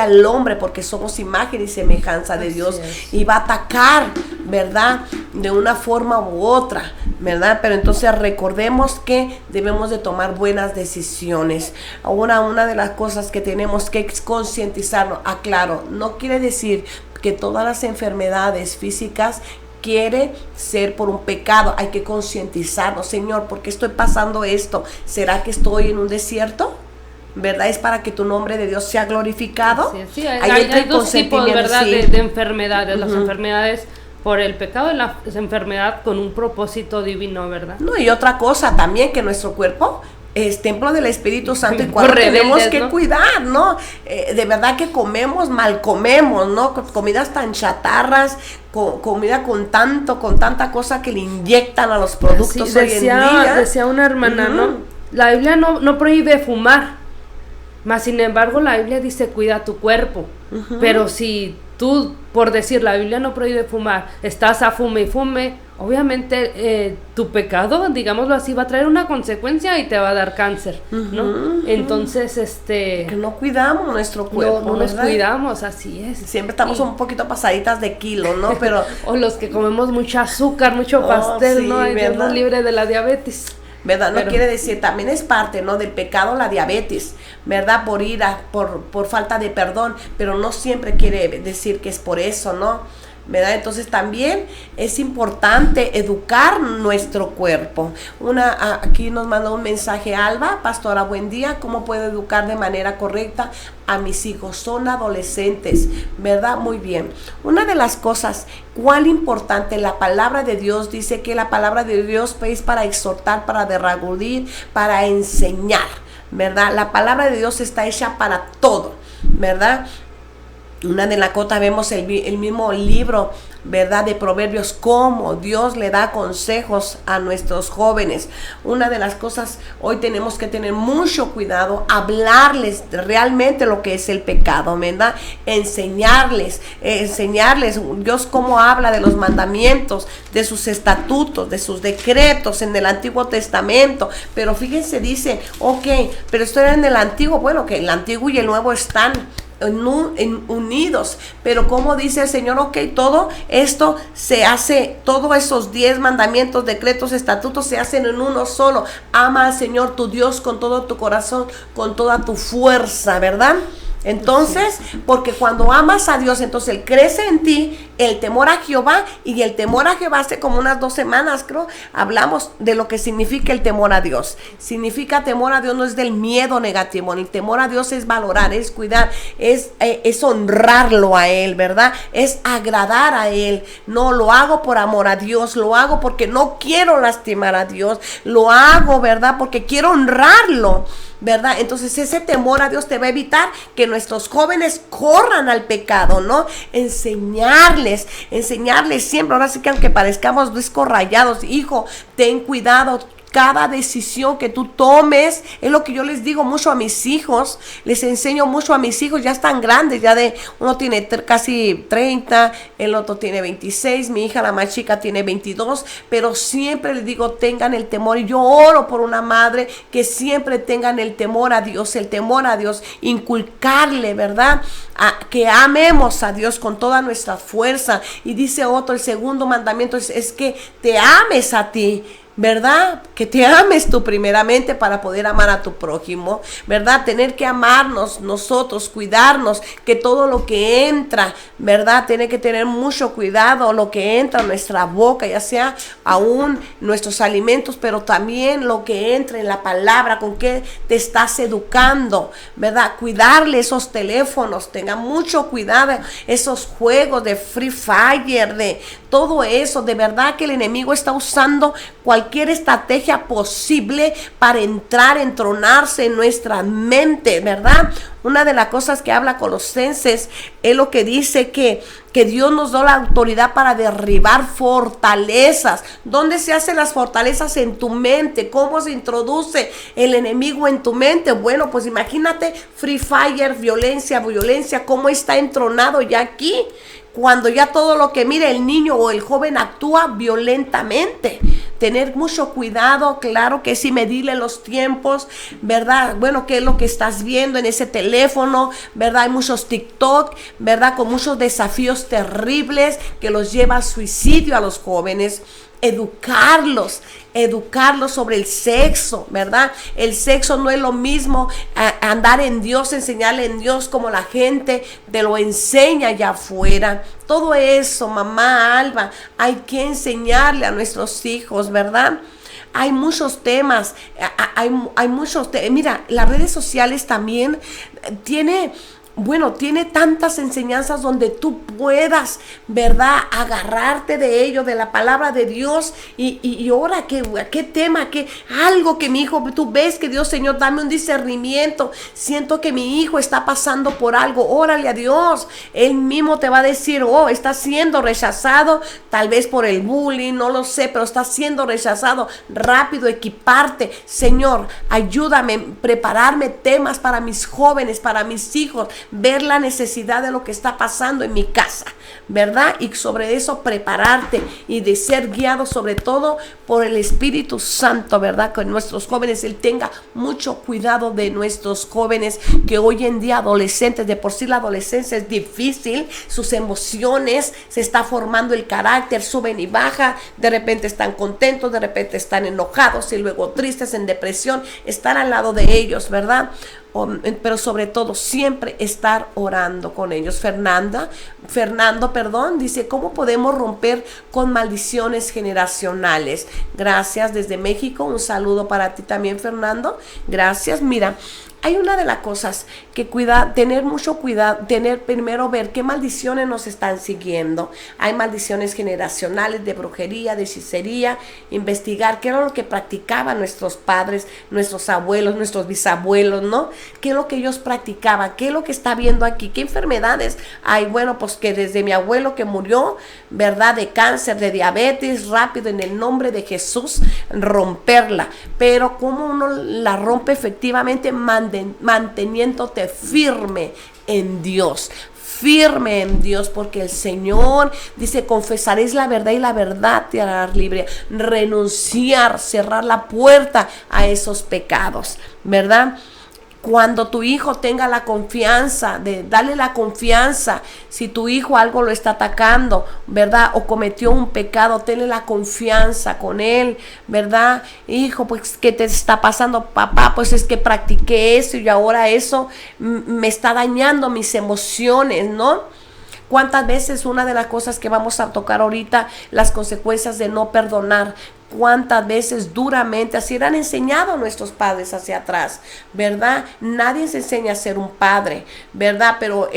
al hombre porque somos imagen y semejanza de Dios. Y va a atacar, ¿verdad? De una forma u otra, ¿verdad? Pero entonces recordemos que debemos de tomar buenas decisiones. Ahora, una de las cosas que tenemos que concientizarnos, aclaro, no quiere decir que todas las enfermedades físicas quiere ser por un pecado. Hay que concientizarnos, Señor, ¿por qué estoy pasando esto? ¿Será que estoy en un desierto? ¿Verdad? Es para que tu nombre de Dios sea glorificado. Sí, hay dos tipos, ¿verdad? Sí. De enfermedades. Las enfermedades por el pecado y la enfermedad con un propósito divino, ¿verdad? No, y otra cosa también, que nuestro cuerpo es templo del Espíritu Santo y cuando tenemos que cuidar, ¿no? De verdad que mal comemos, ¿no? Comidas tan chatarras, comida con tanta cosa que le inyectan a los productos hoy en día. Decía una hermana, ¿no? La Biblia no prohíbe fumar, mas sin embargo la Biblia dice cuida tu cuerpo. Pero si tú, por decir, la Biblia no prohíbe fumar, estás a fume y fume, obviamente tu pecado, digámoslo así, va a traer una consecuencia y te va a dar cáncer, ¿no? Entonces, que no cuidamos nuestro cuerpo, no nos cuidamos, así es. Siempre estamos un poquito pasaditas de kilo, ¿no? Pero o los que comemos mucho azúcar, mucho pastel, sí, ¿no? Y Dios nos libre de la diabetes. ¿Verdad? No quiere decir, también es parte, ¿no? Del pecado la diabetes, ¿verdad? Por ira, por falta de perdón, pero no siempre quiere decir que es por eso, ¿no? ¿Verdad? Entonces también es importante educar nuestro cuerpo. Aquí nos mandó un mensaje Alba, pastora, buen día, ¿cómo puedo educar de manera correcta a mis hijos? Son adolescentes, ¿verdad? Muy bien. Una de las cosas, ¿cuál importante? La palabra de Dios dice que la palabra de Dios es para exhortar, para derragudir, para enseñar, ¿verdad? La palabra de Dios está hecha para todo, ¿verdad? Una de la cota vemos el mismo libro, ¿verdad? De Proverbios, cómo Dios le da consejos a nuestros jóvenes. Una de las cosas, hoy tenemos que tener mucho cuidado, hablarles realmente lo que es el pecado, ¿verdad? Enseñarles Dios cómo habla de los mandamientos, de sus estatutos, de sus decretos en el Antiguo Testamento. Pero fíjense, dice, ok, pero esto era en el Antiguo, bueno, que el Antiguo y el Nuevo están unidos, pero como dice el Señor, ok, todo esto se hace, todos esos 10 mandamientos, decretos, estatutos se hacen en uno solo. Ama al Señor tu Dios con todo tu corazón, con toda tu fuerza, ¿verdad? Entonces, porque cuando amas a Dios, entonces Él crece en ti el temor a Jehová, y el temor a Jehová hace como unas 2 semanas, creo, hablamos de lo que significa el temor a Dios. Significa temor a Dios no es del miedo negativo, el temor a Dios es valorar, es cuidar, es honrarlo a Él, ¿verdad? Es agradar a Él. No lo hago por amor a Dios, lo hago porque no quiero lastimar a Dios, lo hago, ¿verdad? Porque quiero honrarlo, ¿verdad? Entonces ese temor a Dios te va a evitar que nuestros jóvenes corran al pecado, ¿no? Enseñarles siempre, ahora sí que aunque parezcamos discos rayados, hijo, ten cuidado. Cada decisión que tú tomes, es lo que yo les digo mucho a mis hijos, les enseño mucho a mis hijos, ya están grandes, uno tiene casi 30, el otro tiene 26, mi hija la más chica tiene 22, pero siempre les digo, tengan el temor, y yo oro por una madre que siempre tengan el temor a Dios, inculcarle, ¿verdad? Que amemos a Dios con toda nuestra fuerza. Y dice otro, el segundo mandamiento es que te ames a ti, ¿verdad? Que te ames tú primeramente para poder amar a tu prójimo, ¿verdad? Tener que amarnos nosotros, cuidarnos, que todo lo que entra, ¿verdad? Tener que tener mucho cuidado lo que entra a nuestra boca, ya sea aún nuestros alimentos, pero también lo que entra en la palabra, con qué te estás educando, ¿verdad? Cuidarle esos teléfonos, tenga mucho cuidado, esos juegos de Free Fire, de todo eso, de verdad que el enemigo está usando cualquier estrategia posible para entronarse en nuestra mente, ¿verdad? Una de las cosas que habla Colosenses es lo que dice que Dios nos da la autoridad para derribar fortalezas. ¿Dónde se hacen las fortalezas? En tu mente. ¿Cómo se introduce el enemigo en tu mente? Bueno, pues imagínate Free Fire, violencia, cómo está entronado ya aquí. Cuando ya todo lo que mire el niño o el joven actúa violentamente. Tener mucho cuidado, claro que sí, medirle los tiempos, ¿verdad? Bueno, ¿qué es lo que estás viendo en ese teléfono? ¿Verdad? Hay muchos TikTok, ¿verdad? Con muchos desafíos terribles que los lleva al suicidio a los jóvenes. Educarlos sobre el sexo, ¿verdad? El sexo no es lo mismo andar en Dios, enseñarle en Dios como la gente te lo enseña allá afuera. Todo eso, mamá Alba, hay que enseñarle a nuestros hijos, ¿verdad? Hay muchos temas, hay muchos temas. Mira, las redes sociales también tiene tantas enseñanzas donde tú puedas, ¿verdad? Agarrarte de ello, de la palabra de Dios. Y ahora, ¿qué tema? Algo que mi hijo, tú ves que Dios, Señor, dame un discernimiento. Siento que mi hijo está pasando por algo. Órale a Dios. Él mismo te va a decir, está siendo rechazado, tal vez por el bullying, no lo sé, pero está siendo rechazado. Rápido, equiparte. Señor, ayúdame, prepararme temas para mis jóvenes, para mis hijos. Ver la necesidad de lo que está pasando en mi casa, ¿verdad? Y sobre eso prepararte y de ser guiado sobre todo por el Espíritu Santo, ¿verdad? Que nuestros jóvenes, Él tenga mucho cuidado de nuestros jóvenes que hoy en día adolescentes, de por sí la adolescencia es difícil, sus emociones, se está formando el carácter, suben y bajan, de repente están contentos, de repente están enojados y luego tristes, en depresión. Estar al lado de ellos, ¿verdad? Pero sobre todo siempre estar orando con ellos. Fernando, dice, ¿cómo podemos romper con maldiciones generacionales? Gracias, desde México, un saludo para ti también, Fernando. Gracias. Mira, hay una de las cosas que tener mucho cuidado, primero ver qué maldiciones nos están siguiendo. Hay maldiciones generacionales de brujería, de hechicería, investigar qué era lo que practicaban nuestros padres, nuestros abuelos, nuestros bisabuelos, ¿no? ¿Qué es lo que ellos practicaban? ¿Qué es lo que está viendo aquí? ¿Qué enfermedades hay? Bueno, pues que desde mi abuelo que murió, ¿verdad? De cáncer, de diabetes, rápido en el nombre de Jesús, romperla. Pero ¿cómo uno la rompe efectivamente? Manteniéndote firme en Dios. Firme en Dios, porque el Señor dice, confesaréis la verdad y la verdad te hará libre. Renunciar, cerrar la puerta a esos pecados, ¿verdad? Cuando tu hijo tenga la confianza, dale la confianza. Si tu hijo algo lo está atacando, ¿verdad? O cometió un pecado, tenle la confianza con él, ¿verdad? Hijo, pues, ¿qué te está pasando? Papá, pues es que practiqué eso y ahora eso me está dañando mis emociones, ¿no? ¿Cuántas veces una de las cosas que vamos a tocar ahorita, las consecuencias de no perdonar? ¿Cuántas veces duramente así eran enseñados nuestros padres hacia atrás? ¿Verdad? Nadie se enseña a ser un padre, ¿verdad? Pero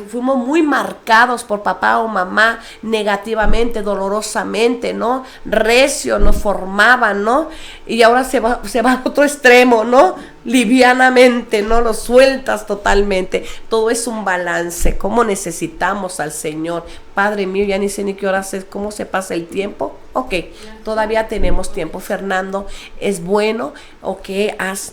fuimos muy marcados por papá o mamá negativamente, dolorosamente, ¿no? Recio nos formaban, ¿no? Y ahora se va a otro extremo, ¿no? Livianamente, no lo sueltas totalmente. Todo es un balance. ¿Cómo necesitamos al Señor? Padre mío, ya ni sé ni qué hora es, cómo se pasa el tiempo. Ok, todavía tenemos tiempo. Fernando, es bueno, ok, haz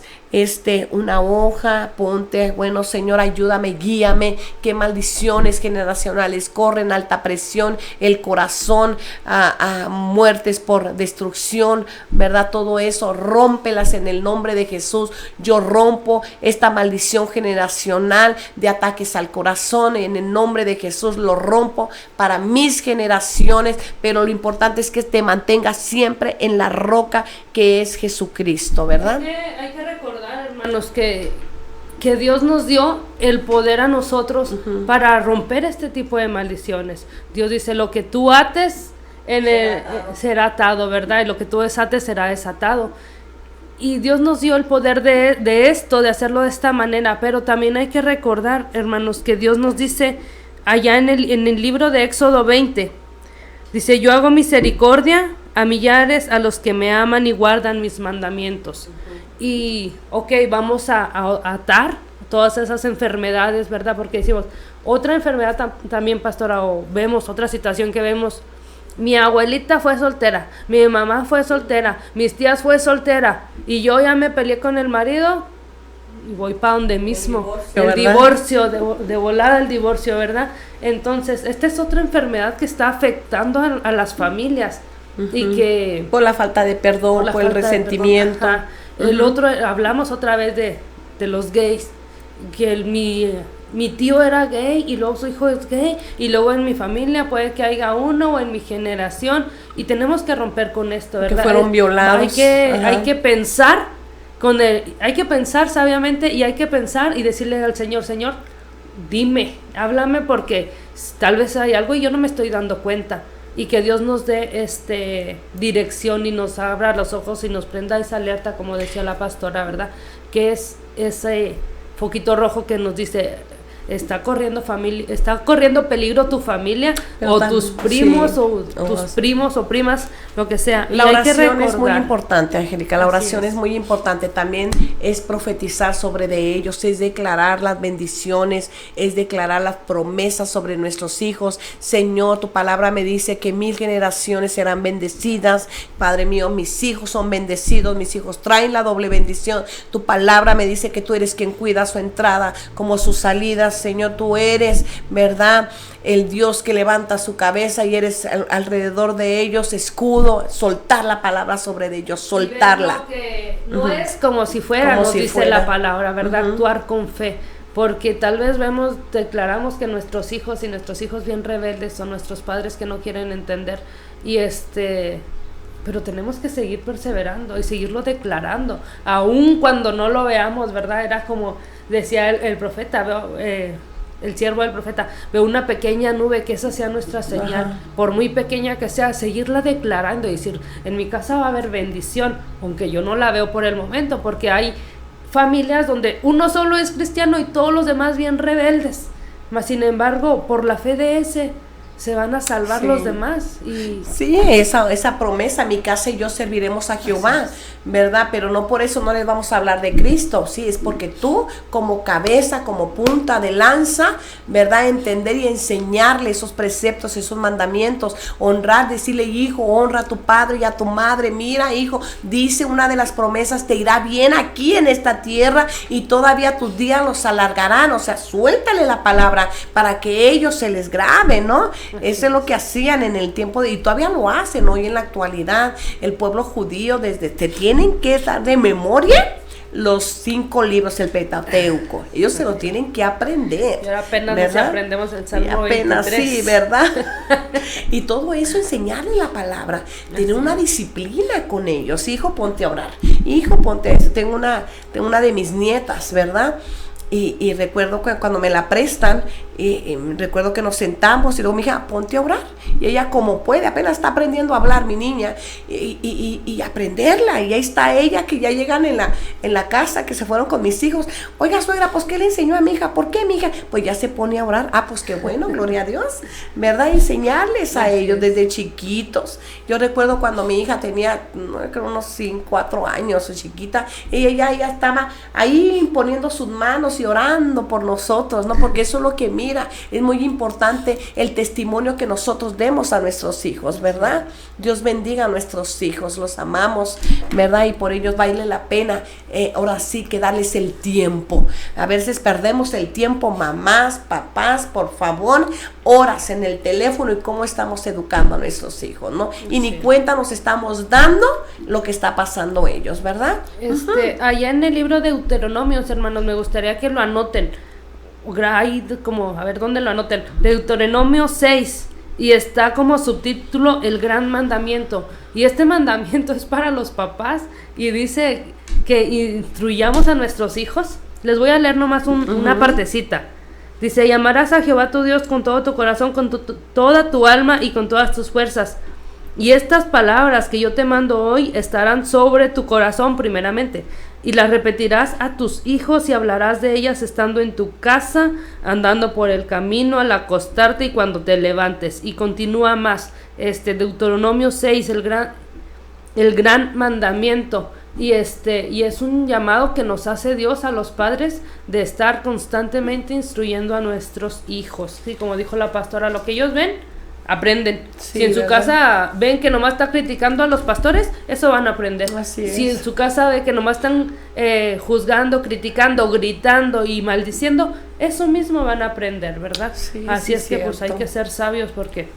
una hoja, ponte, bueno, Señor, ayúdame, guíame, qué maldiciones generacionales corren, alta presión, el corazón, a muertes por destrucción, ¿verdad? Todo eso, rómpelas en el nombre de Jesús. Yo rompo esta maldición generacional de ataques al corazón, en el nombre de Jesús lo rompo para mis generaciones, pero lo importante es que te mantengas siempre en la roca que es Jesucristo, ¿verdad? Hay que recordar, hermanos, que Dios nos dio el poder a nosotros para romper este tipo de maldiciones. Dios dice, lo que tú ates será atado, ¿verdad? Y lo que tú desates será desatado. Y Dios nos dio el poder de esto, de hacerlo de esta manera, pero también hay que recordar, hermanos, que Dios nos dice allá en el libro de Éxodo 20, dice, yo hago misericordia a millares a los que me aman y guardan mis mandamientos. Y, ok, vamos a atar todas esas enfermedades, ¿verdad? Porque decimos, otra enfermedad también, pastora, o vemos otra situación que vemos, mi abuelita fue soltera, mi mamá fue soltera, mis tías fue soltera, y yo ya me peleé con el marido, y voy para donde mismo, el divorcio, de volada el divorcio, ¿verdad? Entonces, esta es otra enfermedad que está afectando a las familias, y que por la falta de perdón, por el resentimiento. El otro, hablamos otra vez de los gays, que mi tío era gay y luego su hijo es gay, y luego en mi familia puede que haya uno, o en mi generación, y tenemos que romper con esto, ¿verdad? Que fueron violados. Hay que pensar hay que pensar sabiamente, y hay que pensar y decirle al Señor, Señor, dime, háblame, porque tal vez hay algo y yo no me estoy dando cuenta. Y que Dios nos dé dirección y nos abra los ojos y nos prenda esa alerta, como decía la pastora, ¿verdad? Que es ese foquito rojo que nos dice, está corriendo peligro tu familia, pero o tus primos, sí, o tus primos o primas, lo que sea. La oración es muy importante, Angélica, la oración es muy importante. También es profetizar sobre de ellos, es declarar las bendiciones, es declarar las promesas sobre nuestros hijos. Señor, tu palabra me dice que 1000 generaciones serán bendecidas. Padre mío, mis hijos son bendecidos, mis hijos traen la doble bendición. Tu palabra me dice que tú eres quien cuida su entrada como su salida. Señor, tú eres, ¿verdad?, el Dios que levanta su cabeza, y eres alrededor de ellos escudo. Soltar la palabra sobre ellos, soltarla. Que no es como si fuera, como nos dice fuera la palabra, ¿verdad? Actuar con fe. Porque tal vez declaramos que nuestros hijos bien rebeldes son nuestros padres que no quieren entender. Y pero tenemos que seguir perseverando y seguirlo declarando, aun cuando no lo veamos, ¿verdad? Era como decía el profeta, el siervo del profeta, veo una pequeña nube, que esa sea nuestra señal. Ajá. Por muy pequeña que sea, seguirla declarando y decir, en mi casa va a haber bendición, aunque yo no la veo por el momento, porque hay familias donde uno solo es cristiano y todos los demás bien rebeldes, mas sin embargo, por la fe de ese, se van a salvar los demás. Sí, esa promesa, mi casa y yo serviremos a Jehová, ¿verdad? Pero no por eso no les vamos a hablar de Cristo, sí, es porque tú como cabeza, como punta de lanza, ¿verdad? Entender y enseñarle esos preceptos, esos mandamientos, honrar, decirle, hijo, honra a tu padre y a tu madre. Mira, hijo, dice una de las promesas, te irá bien aquí en esta tierra y todavía tus días los alargarán. O sea, suéltale la palabra para que ellos se les grabe, ¿no? Eso es lo que hacían en el tiempo y todavía lo hacen hoy en la actualidad. El pueblo judío, te tienen que dar de memoria los 5 libros, el Pentateuco. Ellos se lo tienen que aprender. Y ahora apenas ¿verdad? aprendemos el Y Salmo apenas 23. sí, ¿verdad? Y todo eso enseñarle la palabra, tener una disciplina con ellos. Hijo, ponte a orar. Hijo, ponte a eso. Tengo una de mis nietas, ¿verdad? Y recuerdo que cuando me la prestan, recuerdo que nos sentamos y luego, mija, ponte a orar. Y ella como puede, apenas está aprendiendo a hablar, mi niña, y aprenderla. Y ahí está ella, que ya llegan en la casa, que se fueron con mis hijos. Oiga, suegra, pues, ¿qué le enseñó a mi hija? ¿Por qué, mi hija? Pues ya se pone a orar. Ah, pues qué bueno, gloria a Dios, ¿verdad? Enseñarles a ellos desde chiquitos. Yo recuerdo cuando mi hija tenía, creo, unos 4 años, chiquita, ella ya estaba ahí poniendo sus manos y orando por nosotros, ¿no? Porque eso es lo que mira, es muy importante el testimonio que nosotros demos a nuestros hijos, ¿verdad? Dios bendiga a nuestros hijos, los amamos, ¿verdad? Y por ellos vale la pena, ahora sí que darles el tiempo. A veces perdemos el tiempo, mamás, papás, por favor, horas en el teléfono y cómo estamos educando a nuestros hijos, ¿no? Y ni cuenta nos estamos dando lo que está pasando ellos, ¿verdad? Allá en el libro de Deuteronomios, hermanos, me gustaría que lo anoten. Hay como, a ver, ¿dónde lo anoten? Deuteronomio 6. Y está como subtítulo El Gran Mandamiento. Y este mandamiento es para los papás. Y dice que instruyamos a nuestros hijos. Les voy a leer nomás una partecita. Dice, y amarás a Jehová tu Dios con todo tu corazón, con toda tu alma y con todas tus fuerzas. Y estas palabras que yo te mando hoy estarán sobre tu corazón primeramente. Y las repetirás a tus hijos y hablarás de ellas estando en tu casa, andando por el camino, al acostarte y cuando te levantes. Y continúa más, Deuteronomio 6, el gran mandamiento. Y es un llamado que nos hace Dios a los padres de estar constantemente instruyendo a nuestros hijos. Sí, como dijo la pastora, lo que ellos ven, aprenden. Sí, si en su ¿verdad? casa ven que nomás está criticando a los pastores, eso van a aprender. Así es. Si en su casa ve que nomás están juzgando, criticando, gritando y maldiciendo, eso mismo van a aprender, ¿verdad? Sí, Así sí, es que pues hay cierto. que ser sabios porque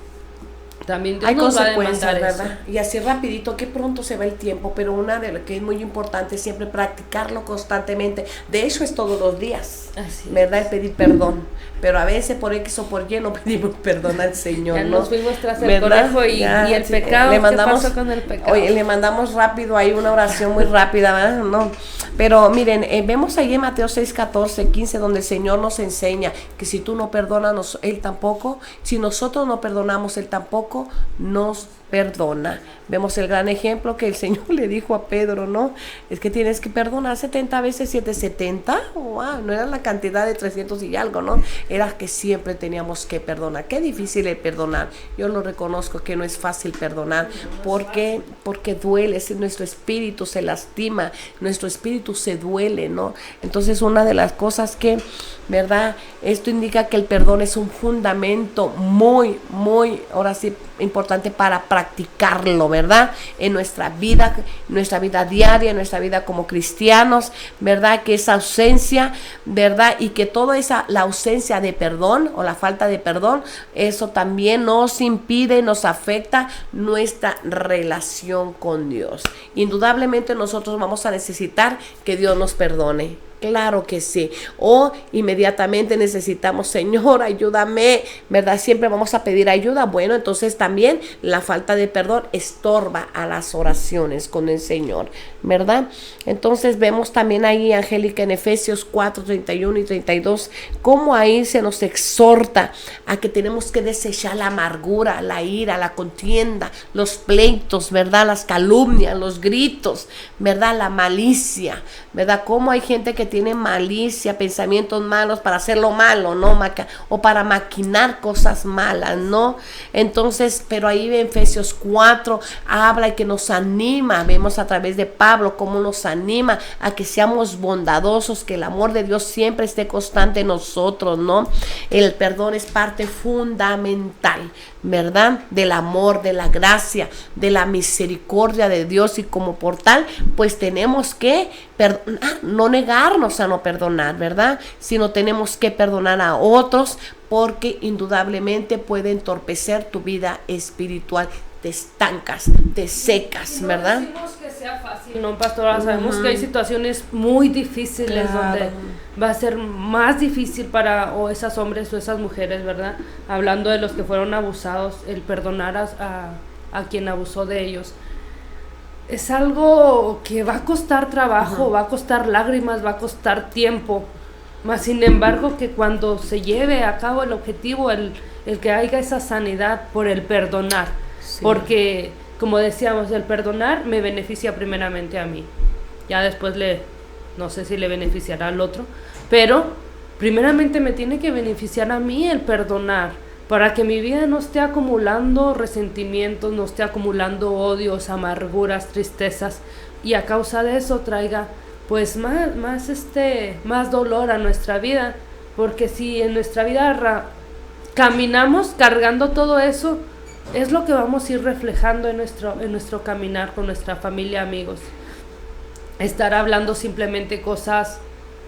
también Dios Hay nos va a consecuencias, demandar ¿verdad? eso. Y así rapidito, que pronto se va el tiempo, pero una de las que es muy importante es siempre practicarlo constantemente. De hecho, es todos los días, Así ¿verdad? El pedir perdón. Pero a veces por X o por Y no pedimos perdón al Señor, Ya ¿no? nos fuimos tras el ¿verdad? conejo y el sí, pecado. le ¿Qué mandamos, pasó con el pecado? Oye, le mandamos rápido ahí una oración muy rápida, ¿verdad? No. Pero miren, vemos ahí en Mateo 6, 14, 15, donde el Señor nos enseña que si tú no perdonas, Él tampoco. Si nosotros no perdonamos, Él tampoco nos perdona. Vemos el gran ejemplo que el Señor le dijo a Pedro, ¿no? Es que tienes que perdonar 70 veces 7, 70. Wow, no era la cantidad de 300 y algo, ¿no? Era que siempre teníamos que perdonar. Qué difícil es perdonar. Yo lo reconozco que no es fácil perdonar porque duele, nuestro espíritu se lastima, nuestro espíritu se duele, ¿no? Entonces una de las cosas que, ¿verdad? Esto indica que el perdón es un fundamento muy, ahora sí, importante para practicarlo, ¿verdad? En nuestra vida diaria, en nuestra vida como cristianos, ¿verdad? Que esa ausencia, ¿verdad? Y que toda la ausencia de perdón o la falta de perdón, eso también nos impide, nos afecta nuestra relación con Dios. Indudablemente nosotros vamos a necesitar que Dios nos perdone. Claro que sí. O inmediatamente necesitamos, Señor, ayúdame, ¿verdad? Siempre vamos a pedir ayuda. Bueno, entonces también la falta de perdón estorba a las oraciones con el Señor, ¿verdad? Entonces vemos también ahí, Angélica, en Efesios 4, 31 y 32, cómo ahí se nos exhorta a que tenemos que desechar la amargura, la ira, la contienda, los pleitos, ¿verdad? Las calumnias, los gritos, ¿verdad? La malicia, ¿verdad? Cómo hay gente que tiene malicia, pensamientos malos para hacer lo malo, ¿no? O para maquinar cosas malas, ¿no? Entonces, pero ahí en Efesios 4 habla y que nos anima, vemos a través de Pablo cómo nos anima a que seamos bondadosos, que el amor de Dios siempre esté constante en nosotros, ¿no? El perdón es parte fundamental, ¿verdad? Del amor, de la gracia, de la misericordia de Dios, y como por tal, pues tenemos que perdonar, no negarnos a no perdonar, ¿verdad? Sino tenemos que perdonar a otros, porque indudablemente puede entorpecer tu vida espiritual. Te estancas, te secas, ¿verdad? No decimos que sea fácil. fácil, ¿no, pastora? Sabemos que hay situaciones muy difíciles donde va a ser más difícil para o esos hombres o esas mujeres, ¿verdad? Hablando de los que fueron abusados, el perdonar a quien abusó de ellos. Es algo que va a costar trabajo, va a costar lágrimas, va a costar tiempo. Mas sin embargo que cuando se lleve a cabo el objetivo, el que haya esa sanidad por el perdonar. Sí. Porque, como decíamos, el perdonar me beneficia primeramente a mí. Ya después no sé si le beneficiará al otro. Pero primeramente me tiene que beneficiar a mí el perdonar. Para que mi vida no esté acumulando resentimientos, no esté acumulando odios, amarguras, tristezas. Y a causa de eso traiga pues más dolor a nuestra vida, porque si en nuestra vida caminamos cargando todo eso, es lo que vamos a ir reflejando en nuestro caminar con nuestra familia, amigos. Estar hablando simplemente cosas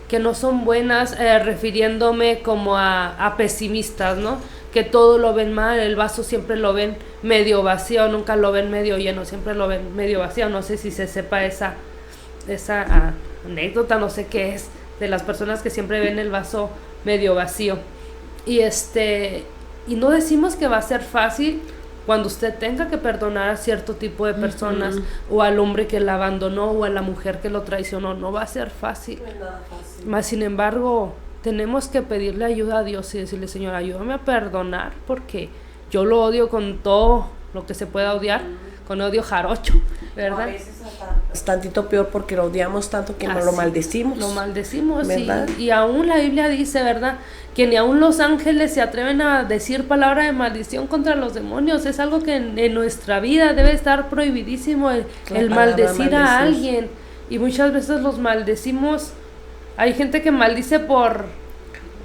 que no son buenas, refiriéndome como a pesimistas, ¿no? Que todo lo ven mal, el vaso siempre lo ven medio vacío, nunca lo ven medio lleno, siempre lo ven medio vacío. No sé si se sepa esa anécdota, no sé qué es, de las personas que siempre ven el vaso medio vacío. Y no decimos que va a ser fácil cuando usted tenga que perdonar a cierto tipo de personas, o al hombre que la abandonó, o a la mujer que lo traicionó. No va a ser fácil. No es nada fácil. Mas sin embargo, tenemos que pedirle ayuda a Dios y decirle: Señor, ayúdame a perdonar, porque yo lo odio con todo lo que se pueda odiar, con odio jarocho, ¿verdad? A veces es tantito peor porque lo odiamos tanto que no lo maldecimos. Lo maldecimos, ¿verdad? Y aún la Biblia dice, ¿verdad?, que ni aún los ángeles se atreven a decir palabra de maldición contra los demonios. Es algo que en nuestra vida debe estar prohibidísimo, el maldecir a alguien. Y muchas veces los maldecimos. Hay gente que maldice por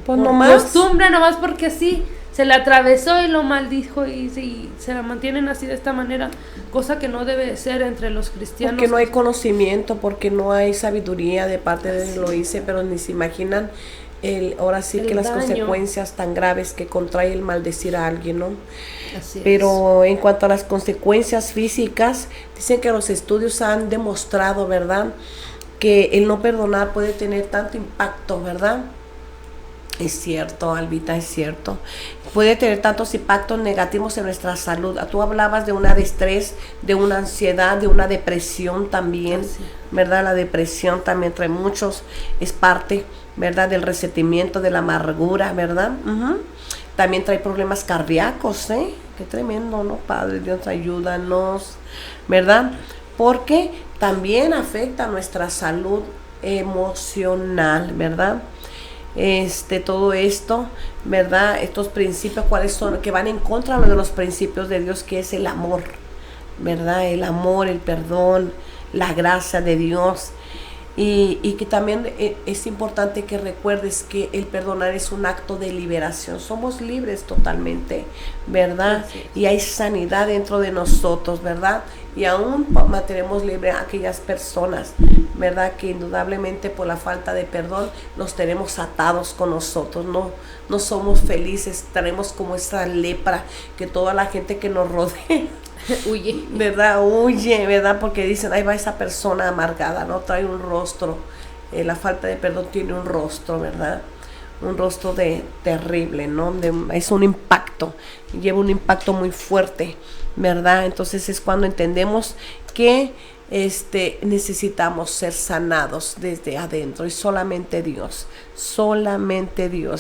costumbre, nomás porque sí, se le atravesó y lo maldijo, y se la mantienen así de esta manera, cosa que no debe ser entre los cristianos. Porque no hay conocimiento, porque no hay sabiduría de parte de lo hice, pero ni se imaginan ahora sí que las consecuencias tan graves que contrae el maldecir a alguien, ¿no? Así pero en cuanto a las consecuencias físicas, dicen que los estudios han demostrado, ¿verdad?, que el no perdonar puede tener tanto impacto, ¿verdad? Es cierto, Albita, es cierto. Puede tener tantos impactos negativos en nuestra salud. Tú hablabas de una de estrés, de una ansiedad, de una depresión también, ¿verdad? La depresión también trae muchos, es parte, ¿verdad?, del resentimiento, de la amargura, ¿verdad? También trae problemas cardíacos, ¿eh? Qué tremendo, ¿no? Padre Dios, ayúdanos, ¿verdad? Porque también afecta a nuestra salud emocional, ¿verdad? Todo esto, ¿verdad? Estos principios, ¿cuáles son? Que van en contra de los principios de Dios, que es el amor, ¿verdad? El amor, el perdón, la gracia de Dios. Y que también es importante que recuerdes que el perdonar es un acto de liberación. Somos libres totalmente, ¿verdad? Y hay sanidad dentro de nosotros, ¿verdad? Y aún mantenemos libre a aquellas personas, ¿verdad?, que indudablemente por la falta de perdón los tenemos atados con nosotros. No somos felices, tenemos como esa lepra que toda la gente que nos rodea huye, ¿verdad? Porque dicen, ahí va esa persona amargada, ¿no? Trae un rostro, la falta de perdón tiene un rostro, ¿verdad? Un rostro terrible, ¿no? Es un impacto, lleva un impacto muy fuerte, ¿verdad? Entonces es cuando entendemos que necesitamos ser sanados desde adentro, y solamente Dios,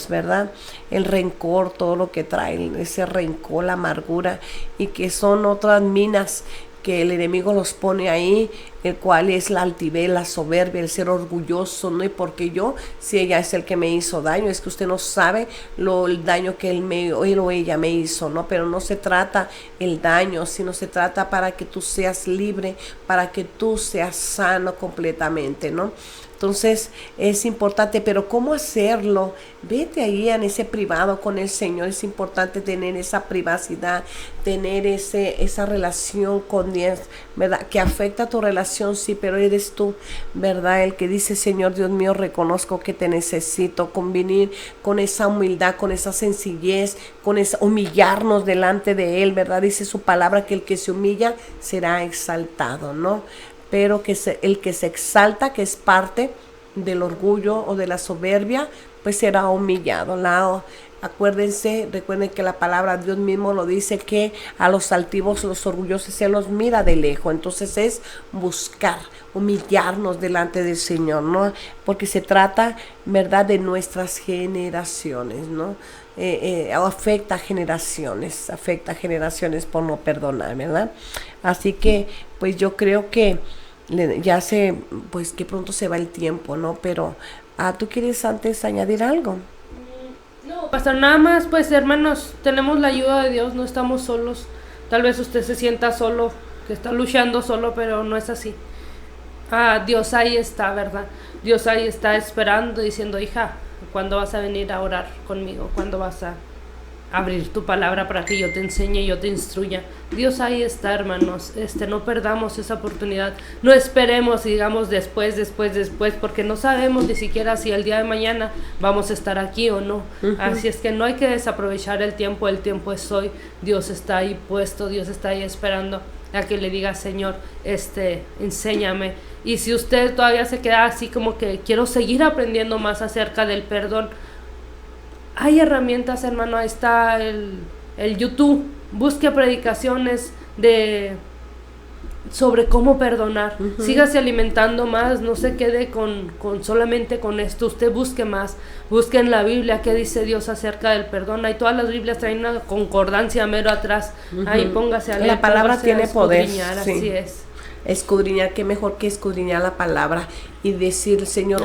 ¿verdad? El rencor, todo lo que trae ese rencor, la amargura, y que son otras minas que el enemigo los pone ahí, el cual es la altivez, la soberbia, el ser orgulloso, ¿no? Y porque yo, si ella es el que me hizo daño, es que usted no sabe el daño que él o ella me hizo, ¿no? Pero no se trata el daño, sino se trata para que tú seas libre, para que tú seas sano completamente, ¿no? Entonces es importante, pero ¿cómo hacerlo? Vete ahí en ese privado con el Señor. Es importante tener esa privacidad, tener esa relación con Dios, ¿verdad? Que afecta tu relación, sí, pero eres tú, ¿verdad? El que dice, Señor Dios mío, reconozco que te necesito, convenir con esa humildad, con esa sencillez, con esa humillarnos delante de Él, ¿verdad? Dice su palabra que el que se humilla será exaltado, ¿no? pero el que se exalta, que es parte del orgullo o de la soberbia, pues será humillado. Recuerden que la palabra Dios mismo lo dice, que a los altivos, los orgullosos se los mira de lejos. Entonces es buscar humillarnos delante del Señor, ¿no? Porque se trata, ¿verdad?, de nuestras generaciones, ¿no? Afecta a generaciones por no perdonar, ¿verdad? Así que, pues yo creo que pues que pronto se va el tiempo, ¿no? Pero, ¿tú quieres antes añadir algo? No, pastor, nada más, pues hermanos, tenemos la ayuda de Dios, no estamos solos. Tal vez usted se sienta solo, que está luchando solo, pero no es así. Dios ahí está, ¿verdad? Dios ahí está esperando, diciendo, hija, ¿cuándo vas a venir a orar conmigo? ¿Cuándo vas a abrir tu palabra para que yo te enseñe, yo te instruya? Dios ahí está, hermanos. No perdamos esa oportunidad. No esperemos, digamos, después, porque no sabemos ni siquiera si el día de mañana vamos a estar aquí o no. Así es que no hay que desaprovechar el tiempo es hoy. Dios está ahí puesto, Dios está ahí esperando a que le diga, Señor, enséñame. Y si usted todavía se queda así como que quiero seguir aprendiendo más acerca del perdón, hay herramientas, hermano. Ahí está el YouTube. Busque predicaciones sobre cómo perdonar. Sígase alimentando más, no se quede solamente con esto. Usted busque más, busque en la Biblia qué dice Dios acerca del perdón. Ahí todas las Biblias traen una concordancia mero atrás. Ahí póngase a leer. La palabra tiene poder, sí. Así es. Escudriñar, qué mejor que escudriñar la palabra y decir, Señor,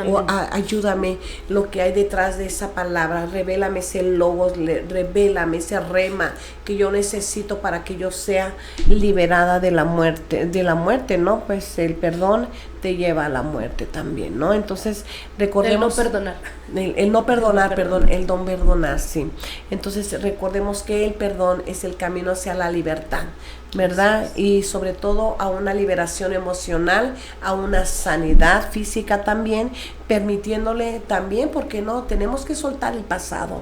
ayúdame lo que hay detrás de esa palabra, revélame ese logos, revélame ese rema que yo necesito para que yo sea liberada de la muerte, ¿no? Pues el perdón te lleva a la muerte también, ¿no? Entonces recordemos el no perdonar, el don perdonar, sí. Entonces recordemos que el perdón es el camino hacia la libertad, ¿verdad? Y sobre todo a una liberación emocional, a una sanidad física también, permitiéndole también, porque no, tenemos que soltar el pasado,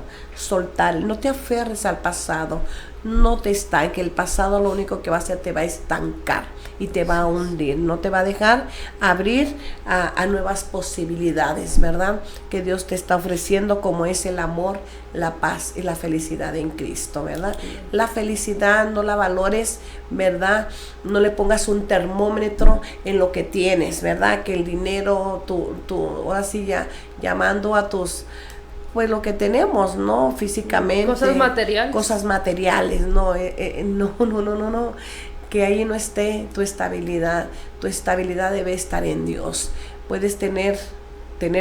no te aferres al pasado, no te estanques. El pasado lo único que va a hacer, te va a estancar y te va a hundir, no te va a dejar abrir a nuevas posibilidades, ¿verdad? Que Dios te está ofreciendo, como es el amor, la paz y la felicidad en Cristo, ¿verdad? La felicidad no la valores, ¿verdad? No le pongas un termómetro en lo que tienes, ¿verdad? Que el dinero, ahora sí ya llamando a tus, pues lo que tenemos, ¿no? Físicamente. Cosas materiales, ¿no? No. Que ahí no esté tu estabilidad. Tu estabilidad debe estar en Dios. Puedes tener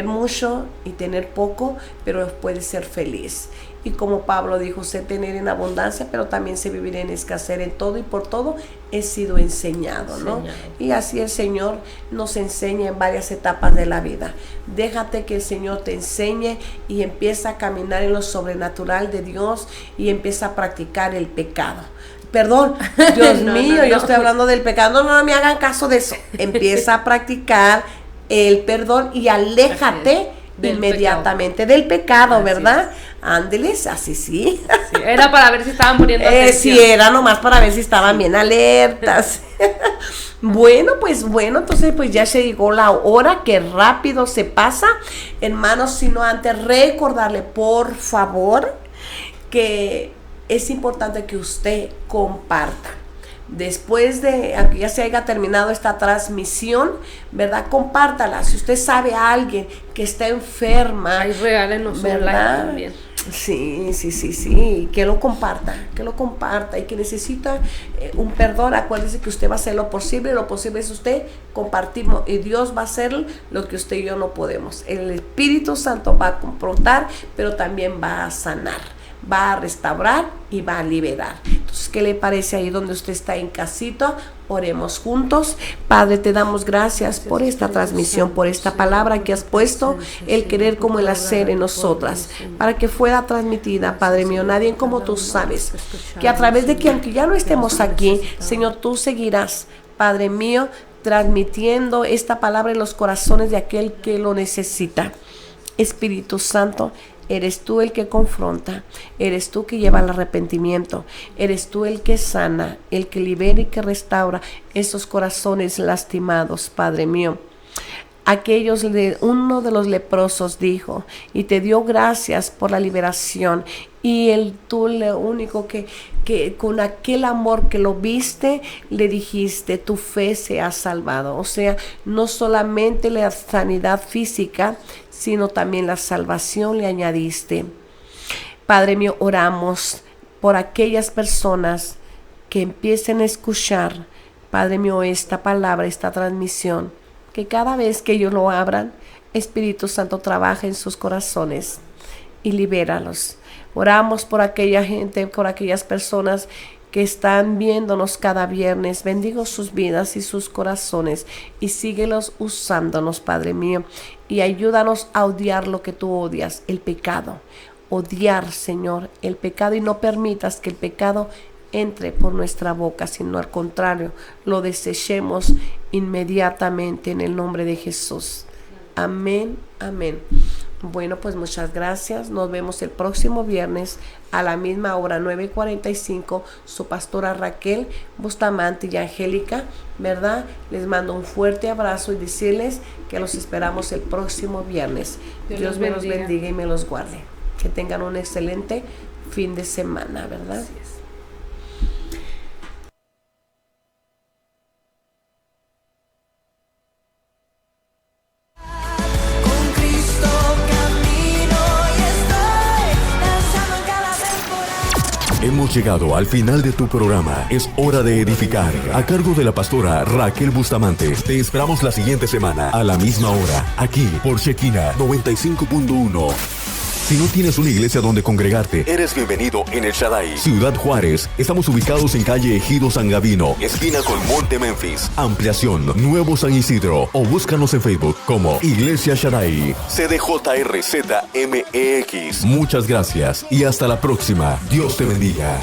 mucho y tener poco, pero puedes ser feliz. Y como Pablo dijo, sé tener en abundancia, pero también sé vivir en escasez. En todo y por todo he sido enseñado, ¿no? Y así el Señor nos enseña en varias etapas de la vida. Déjate que el Señor te enseñe y empieza a caminar en lo sobrenatural de Dios y empieza a practicar el pecado. Perdón, Dios mío, yo estoy hablando del pecado. No me hagan caso de eso. Empieza a practicar el perdón y aléjate inmediatamente del pecado, ¿verdad? Ándeles, así sí. Era para ver si estaban poniendo atención. Sí, era nomás para ver si estaban bien alertas. Bueno, entonces pues ya se llegó la hora, que rápido se pasa, hermanos. Sino antes recordarle, por favor, que es importante que usted comparta. Después de que ya se haya terminado esta transmisión, ¿verdad? Compártala. Si usted sabe a alguien que está enferma, ahí regálenos un like también. Sí, que lo comparta y que necesita un perdón. Acuérdese que usted va a hacer lo posible es usted compartimos, y Dios va a hacer lo que usted y yo no podemos. El Espíritu Santo va a confrontar, pero también va a sanar, va a restaurar y va a liberar. Entonces, ¿qué le parece ahí donde usted está en casita? Oremos juntos. Padre, te damos gracias por esta transmisión, por esta palabra que has puesto, el querer como el hacer en nosotras, para que fuera transmitida, Padre mío. Nadie como tú sabes, que a través de que, aunque ya no estemos aquí, Señor, tú seguirás, Padre mío, transmitiendo esta palabra en los corazones de aquel que lo necesita. Espíritu Santo, Eres tú el que confronta, eres tú que lleva al arrepentimiento, eres tú el que sana, el que libera y que restaura esos corazones lastimados, Padre mío. Uno de los leprosos dijo y te dio gracias por la liberación, y tú lo único que con aquel amor que lo viste le dijiste, tu fe se ha salvado. O sea, no solamente la sanidad física, sino también la salvación le añadiste. Padre mío, oramos por aquellas personas que empiecen a escuchar, Padre mío, esta palabra, esta transmisión, que cada vez que ellos lo abran, Espíritu Santo trabaja en sus corazones y libéralos. Oramos por aquella gente, por aquellas personas que están viéndonos cada viernes. Bendigo sus vidas y sus corazones y síguelos usándonos, Padre mío, y ayúdanos a odiar lo que tú odias, el pecado. Odiar, Señor, el pecado, y no permitas que el pecado entre por nuestra boca, sino al contrario, lo desechemos inmediatamente en el nombre de Jesús. Amén, amén. Bueno, pues muchas gracias. Nos vemos el próximo viernes a la misma hora, 9:45. Su pastora Raquel Bustamante y Angélica, ¿verdad? Les mando un fuerte abrazo y decirles que los esperamos el próximo viernes. Dios me los bendiga y me los guarde. Que tengan un excelente fin de semana, ¿verdad? Así es. Hemos llegado al final de tu programa. Es hora de edificar. A cargo de la pastora Raquel Bustamante. Te esperamos la siguiente semana a la misma hora, aquí por Shekinah 95.1. Si no tienes una iglesia donde congregarte, eres bienvenido en El Shaddai, Ciudad Juárez. Estamos ubicados en calle Ejido San Gavino, esquina con Monte Memphis. Ampliación, Nuevo San Isidro. O búscanos en Facebook como Iglesia Shaddai, CDJRZMEX. Muchas gracias y hasta la próxima. Dios te bendiga.